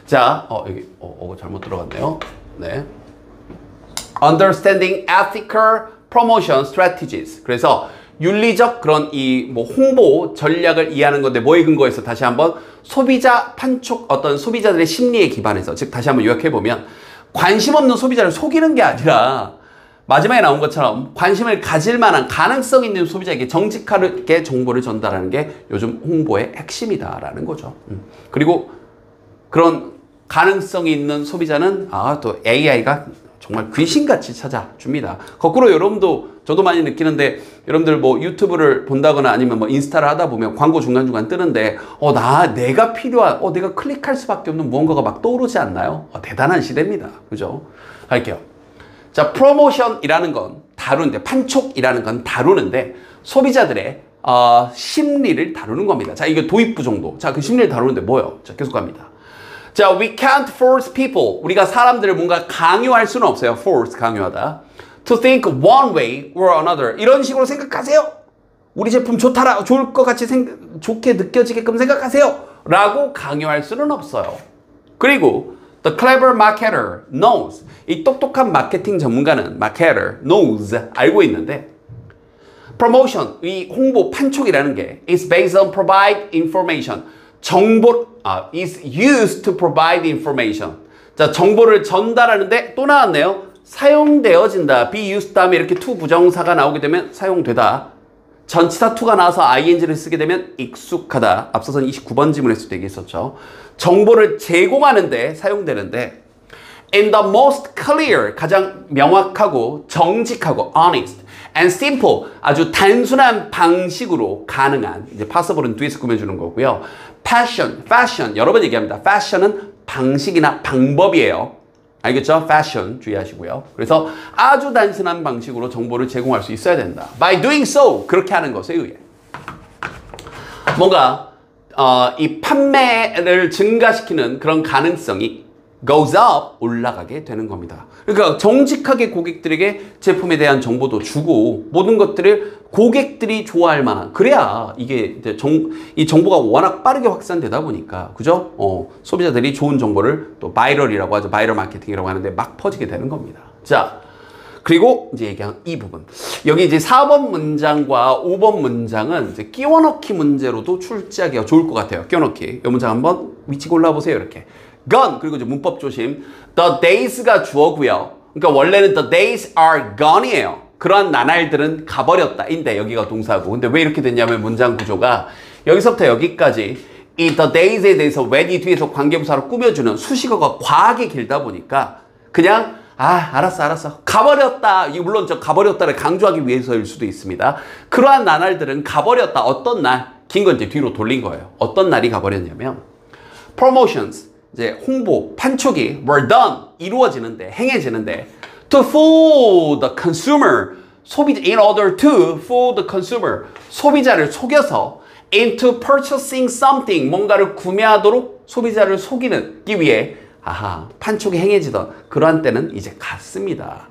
자, 여기 잘못 들어갔네요. 네. Understanding ethical promotion strategies. 그래서 윤리적 그런 이 뭐 홍보 전략을 이해하는 건데 뭐에 근거해서 다시 한번 소비자 판촉 어떤 소비자들의 심리에 기반해서 즉 다시 한번 요약해 보면 관심 없는 소비자를 속이는 게 아니라 마지막에 나온 것처럼 관심을 가질 만한 가능성 있는 소비자에게 정직하게 정보를 전달하는 게 요즘 홍보의 핵심이다라는 거죠. 그리고 그런 가능성이 있는 소비자는 또 AI가 정말 귀신같이 찾아줍니다. 거꾸로 여러분도 저도 많이 느끼는데 여러분들 뭐 유튜브를 본다거나 아니면 뭐 인스타를 하다 보면 광고 중간중간 뜨는데 내가 필요한 내가 클릭할 수밖에 없는 무언가가 막 떠오르지 않나요? 대단한 시대입니다. 그죠? 갈게요. 자, 프로모션이라는 건 다루는데 판촉이라는 건 다루는데 소비자들의 심리를 다루는 겁니다. 자, 이게 도입부 정도. 자, 그 심리를 다루는데 뭐예요? 자, 계속 갑니다. 자, we can't force people. 우리가 사람들을 뭔가 강요할 수는 없어요. force, 강요하다. to think one way or another. 이런 식으로 생각하세요. 우리 제품 좋다라, 좋을 것 같이 좋게 느껴지게끔 생각하세요. 라고 강요할 수는 없어요. 그리고 the clever marketer knows. 이 똑똑한 마케팅 전문가는 marketer knows. 알고 있는데 promotion, 이 홍보 판촉이라는 게 is based on provide information. is used to provide information. 자, 정보를 전달하는데 또 나왔네요. 사용되어진다. be used 다음에 이렇게 to 부정사가 나오게 되면 사용되다. 전치사 to가 나와서 ing를 쓰게 되면 익숙하다. 앞서선 29번 지문에서도 얘기했었죠. 정보를 제공하는데 사용되는데 in the most clear, 가장 명확하고 정직하고 honest and simple, 아주 단순한 방식으로 가능한, 이제 passable은 뒤에서 꾸며주는 거고요. fashion, 여러 번 얘기합니다. fashion은 방식이나 방법이에요. 알겠죠? fashion 주의하시고요. 그래서 아주 단순한 방식으로 정보를 제공할 수 있어야 된다. by doing so, 그렇게 하는 것에 의해 뭔가 이 판매를 증가시키는 그런 가능성이 goes up, 올라가게 되는 겁니다. 그러니까 정직하게 고객들에게 제품에 대한 정보도 주고 모든 것들을 고객들이 좋아할 만한, 그래야 이게 이제 이 정보가 워낙 빠르게 확산되다 보니까, 그죠? 소비자들이 좋은 정보를 또 바이럴이라고 하죠. 바이럴 마케팅이라고 하는데 막 퍼지게 되는 겁니다. 자, 그리고 이제 얘기한 이 부분. 여기 이제 4번 문장과 5번 문장은 이제 끼워 넣기 문제로도 출제하기가 좋을 것 같아요. 끼워 넣기. 이 문장 한번 위치 골라보세요. 이렇게. gone, 그리고 이제 문법 조심. the days가 주어고요. 그러니까 원래는 the days are gone이에요. 그러한 나날들은 가버렸다인데 여기가 동사고. 근데 왜 이렇게 됐냐면 문장 구조가 여기서부터 여기까지 이 the days에 대해서 when이 뒤에서 관계부사로 꾸며주는 수식어가 과하게 길다 보니까 그냥 알았어 가버렸다. 물론 저 가버렸다를 강조하기 위해서일 수도 있습니다. 그러한 나날들은 가버렸다. 어떤 날? 긴 건 이제 뒤로 돌린 거예요. 어떤 날이 가버렸냐면 promotions, 이제 홍보, 판촉이 were done, 이루어지는데, 행해지는데 to fool the consumer, 소비자, in order to fool the consumer, 소비자를 속여서 into purchasing something, 뭔가를 구매하도록 소비자를 속이기 위해 판촉이 행해지던 그러한 때는 이제 갔습니다.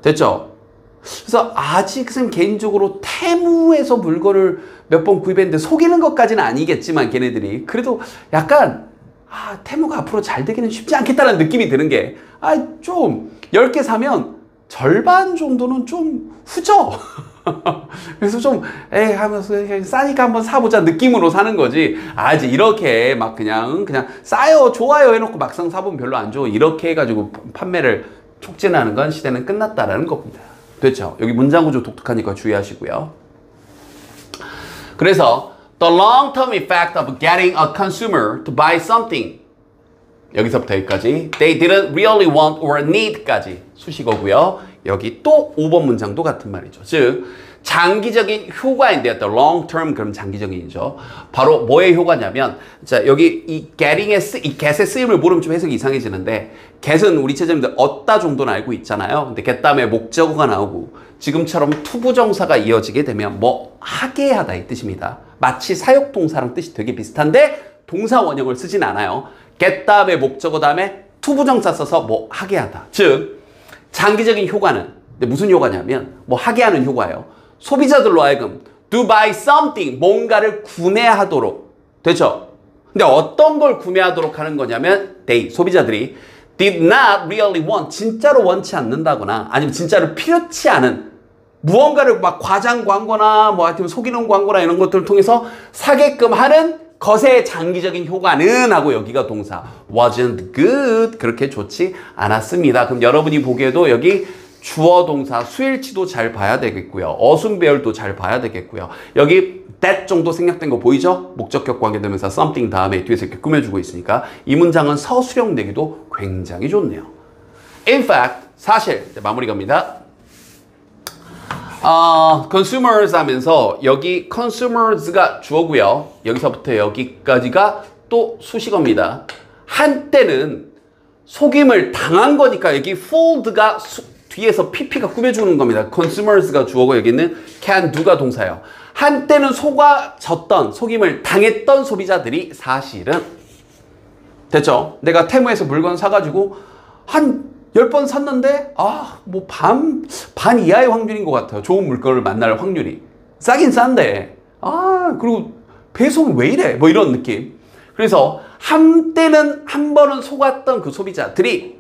됐죠? 그래서 아직 선생님 개인적으로 테무에서 물건을 몇 번 구입했는데 속이는 것까지는 아니겠지만 걔네들이 그래도 약간 테무가 앞으로 잘 되기는 쉽지 않겠다는 느낌이 드는 게 좀 10개 사면 절반 정도는 좀 후져. 그래서 좀 하면서 싸니까 한번 사보자 느낌으로 사는 거지. 이제 이렇게 막 그냥 싸요 좋아요 해놓고 막상 사보면 별로 안 좋아 이렇게 해가지고 판매를 촉진하는 건 시대는 끝났다라는 겁니다. 됐죠? 여기 문장 구조 독특하니까 주의하시고요. 그래서 the long-term effect of getting a consumer to buy something, 여기서부터 여기까지 they didn't really want or need까지 수식어고요. 여기 또 5번 문장도 같은 말이죠. 즉 장기적인 효과인데요. the long term, 그럼 장기적인이죠. 바로 뭐의 효과냐면, 자 여기 이 getting의 이 get의 쓰임을 모르면 좀 해석이 이상해지는데, get은 우리 체제님들 얻다 정도는 알고 있잖아요. 근데 get 다음에 목적어가 나오고 지금처럼 투부정사가 이어지게 되면 뭐 하게 하다 이 뜻입니다. 마치 사역동사랑 뜻이 되게 비슷한데 동사 원형을 쓰진 않아요. get 다음에 목적어 다음에 투부정사 써서 뭐 하게 하다. 즉 장기적인 효과는 무슨 효과냐면 뭐 하게 하는 효과예요. 소비자들로 하여금 to buy something, 뭔가를 구매하도록. 되죠? 근데 어떤 걸 구매하도록 하는 거냐면 they, 소비자들이 did not really want, 진짜로 원치 않는다거나 아니면 진짜로 필요치 않은 무언가를 막 과장 광고나 뭐 하여튼 속이는 광고나 이런 것들을 통해서 사게끔 하는 것의 장기적인 효과는 하고 여기가 동사 wasn't good, 그렇게 좋지 않았습니다. 그럼 여러분이 보기에도 여기 주어 동사 수일치도 잘 봐야 되겠고요. 어순 배열도 잘 봐야 되겠고요. 여기 that 정도 생략된 거 보이죠? 목적격 관계되면서 something 다음에 뒤에서 이렇게 꾸며주고 있으니까 이 문장은 서술형 되기도 굉장히 좋네요. In fact, 사실 마무리 갑니다. consumers 하면서 여기 consumers가 주어고요. 여기서부터 여기까지가 또 수식어입니다. 한때는 속임을 당한 거니까 여기 fooled가 뒤에서 pp가 꾸며주는 겁니다. consumers가 주어고 여기는 can do가 동사예요. 한때는 속아졌던, 속임을 당했던 소비자들이 사실은 됐죠? 내가 테무에서 물건 사가지고 한 10번 샀는데 뭐 반 이하의 확률인 것 같아요. 좋은 물건을 만날 확률이. 싸긴 싼데 그리고 배송이 왜 이래? 뭐 이런 느낌. 그래서 한때는 한 번은 속았던 그 소비자들이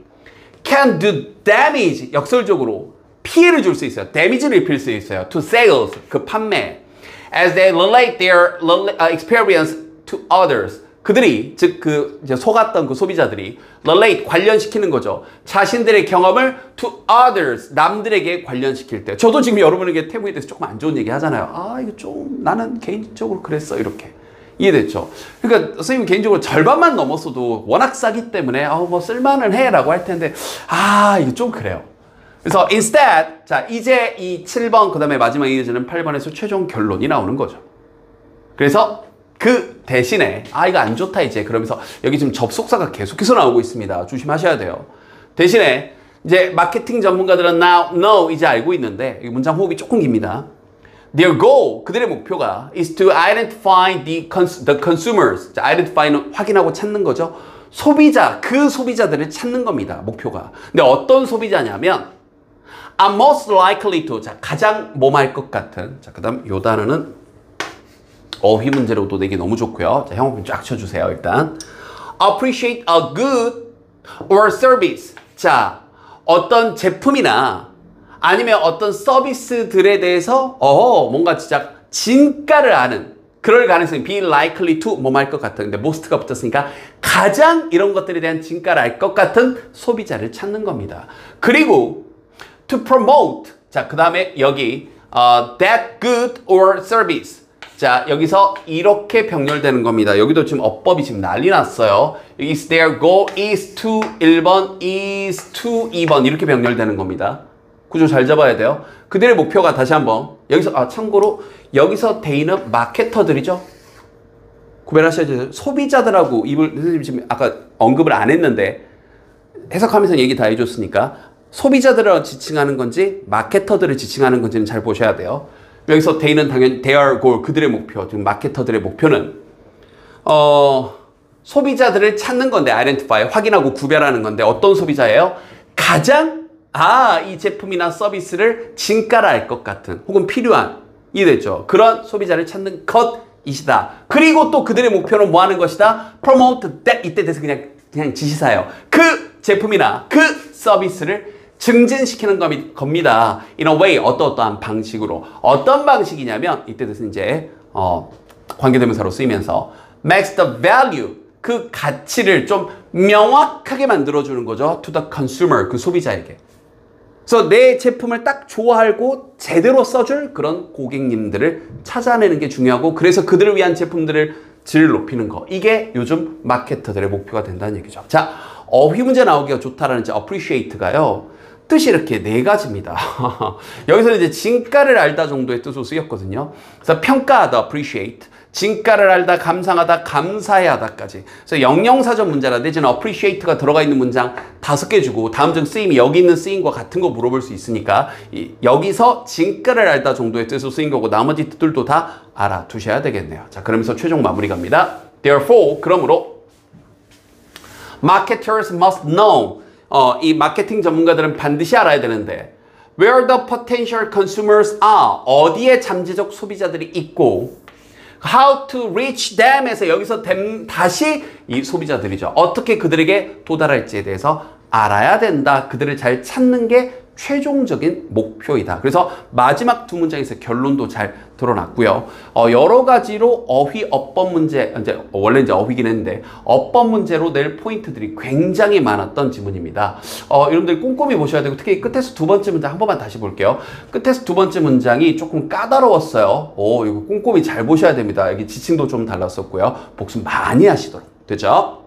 can do damage, 역설적으로 피해를 줄 수 있어요. damage를 입힐 수 있어요. to sales, 그 판매. as they relate their experience to others. 그들이, 즉 이제 속았던 그 소비자들이 relate, 관련시키는 거죠. 자신들의 경험을 to others, 남들에게 관련시킬 때. 저도 지금 여러분에게 테무에 대해서 조금 안 좋은 얘기 하잖아요. 이거 좀 나는 개인적으로 그랬어, 이렇게. 이해됐죠? 그러니까 선생님 개인적으로 절반만 넘었어도 워낙 싸기 때문에 뭐 쓸만은 해 라고 할 텐데 이거 좀 그래요. 그래서 instead, 자 이제 이 7번 그 다음에 마지막 이어지는 8번에서 최종 결론이 나오는 거죠. 그래서 그 대신에 이거 안 좋다 이제 그러면서 여기 지금 접속사가 계속해서 나오고 있습니다. 조심하셔야 돼요. 대신에 이제 마케팅 전문가들은 now know 이제 알고 있는데 이 문장 호흡이 조금 깁니다. Their goal, 그들의 목표가 is to identify the consumers. 자, identify는 확인하고 찾는 거죠. 소비자, 그 소비자들을 찾는 겁니다. 목표가. 근데 어떤 소비자냐면 are most likely to, 자, 가장 몸할 것 같은. 자, 그 다음 요 단어는 어휘 문제로도 내기 너무 좋고요. 자, 형용품 쫙 쳐주세요. 일단 appreciate a good or service. 자, 어떤 제품이나 아니면 어떤 서비스들에 대해서 뭔가 진짜 진가를 아는, 그럴 가능성이 be likely to 뭐할 것 같은. 근데 most가 붙었으니까 가장 이런 것들에 대한 진가를 알 것 같은 소비자를 찾는 겁니다. 그리고 to promote, 자, 그 다음에 여기 that good or service. 자, 여기서 이렇게 병렬되는 겁니다. 여기도 지금 어법이 지금 난리 났어요. is their goal is to 1번, is to 2번 이렇게 병렬되는 겁니다. 구조 잘 잡아야 돼요. 그들의 목표가 다시 한번 여기서 참고로 여기서 대인은 마케터들이죠. 구별하셔야 돼요. 소비자들하고 선생님 지금 아까 언급을 안 했는데 해석하면서 얘기 다 해줬으니까 소비자들을 지칭하는 건지 마케터들을 지칭하는 건지는 잘 보셔야 돼요. 여기서 they는 당연히 their goal, 그들의 목표, 지금 마케터들의 목표는 소비자들을 찾는 건데 identify, 확인하고 구별하는 건데 어떤 소비자예요? 가장 이 제품이나 서비스를 진가할 것 같은 혹은 필요한 이해됐죠? 그런 소비자를 찾는 것이다. 그리고 또 그들의 목표는 뭐 하는 것이다? promote that, 이때 돼서 그냥 지시사예요. 그 제품이나 그 서비스를 증진시키는 겁니다. In a way, 어떠한 방식으로. 어떤 방식이냐면, 이때 돼서 이제, 관계대명사로 쓰이면서, makes the value, 그 가치를 좀 명확하게 만들어주는 거죠. To the consumer, 그 소비자에게. 그래서 내 제품을 딱 좋아하고 제대로 써줄 그런 고객님들을 찾아내는 게 중요하고, 그래서 그들을 위한 제품들을 질 높이는 거. 이게 요즘 마케터들의 목표가 된다는 얘기죠. 자, 어휘 문제 나오기가 좋다라는 appreciate가요. 뜻이 이렇게 4가지입니다. 여기서는 이제 진가를 알다 정도의 뜻으로 쓰였거든요. 그래서 평가하다, appreciate. 진가를 알다, 감상하다, 감사해하다까지. 그래서 영영사전 문제라 내지는 appreciate가 들어가 있는 문장 5개 주고 다음 중 쓰임이 여기 있는 쓰임과 같은 거 물어볼 수 있으니까 여기서 진가를 알다 정도의 뜻으로 쓰인 거고 나머지 뜻들도 다 알아두셔야 되겠네요. 자, 그러면서 최종 마무리 갑니다. Therefore, 그러므로 marketers must know. 이 마케팅 전문가들은 반드시 알아야 되는데 where the potential consumers are. 어디에 잠재적 소비자들이 있고 how to reach them 에서 여기서 다시 이 소비자들이죠. 어떻게 그들에게 도달할지에 대해서 알아야 된다. 그들을 잘 찾는 게 최종적인 목표이다. 그래서 마지막 2문장에서 결론도 잘 드러났고요. 여러 가지로 어휘, 어법 문제, 원래 어휘긴 했는데 어법 문제로 낼 포인트들이 굉장히 많았던 지문입니다. 여러분들 꼼꼼히 보셔야 되고 특히 끝에서 2번째 문장 한 번만 다시 볼게요. 끝에서 2번째 문장이 조금 까다로웠어요. 이거 꼼꼼히 잘 보셔야 됩니다. 여기 지칭도 좀 달랐었고요. 복습 많이 하시도록. 됐죠?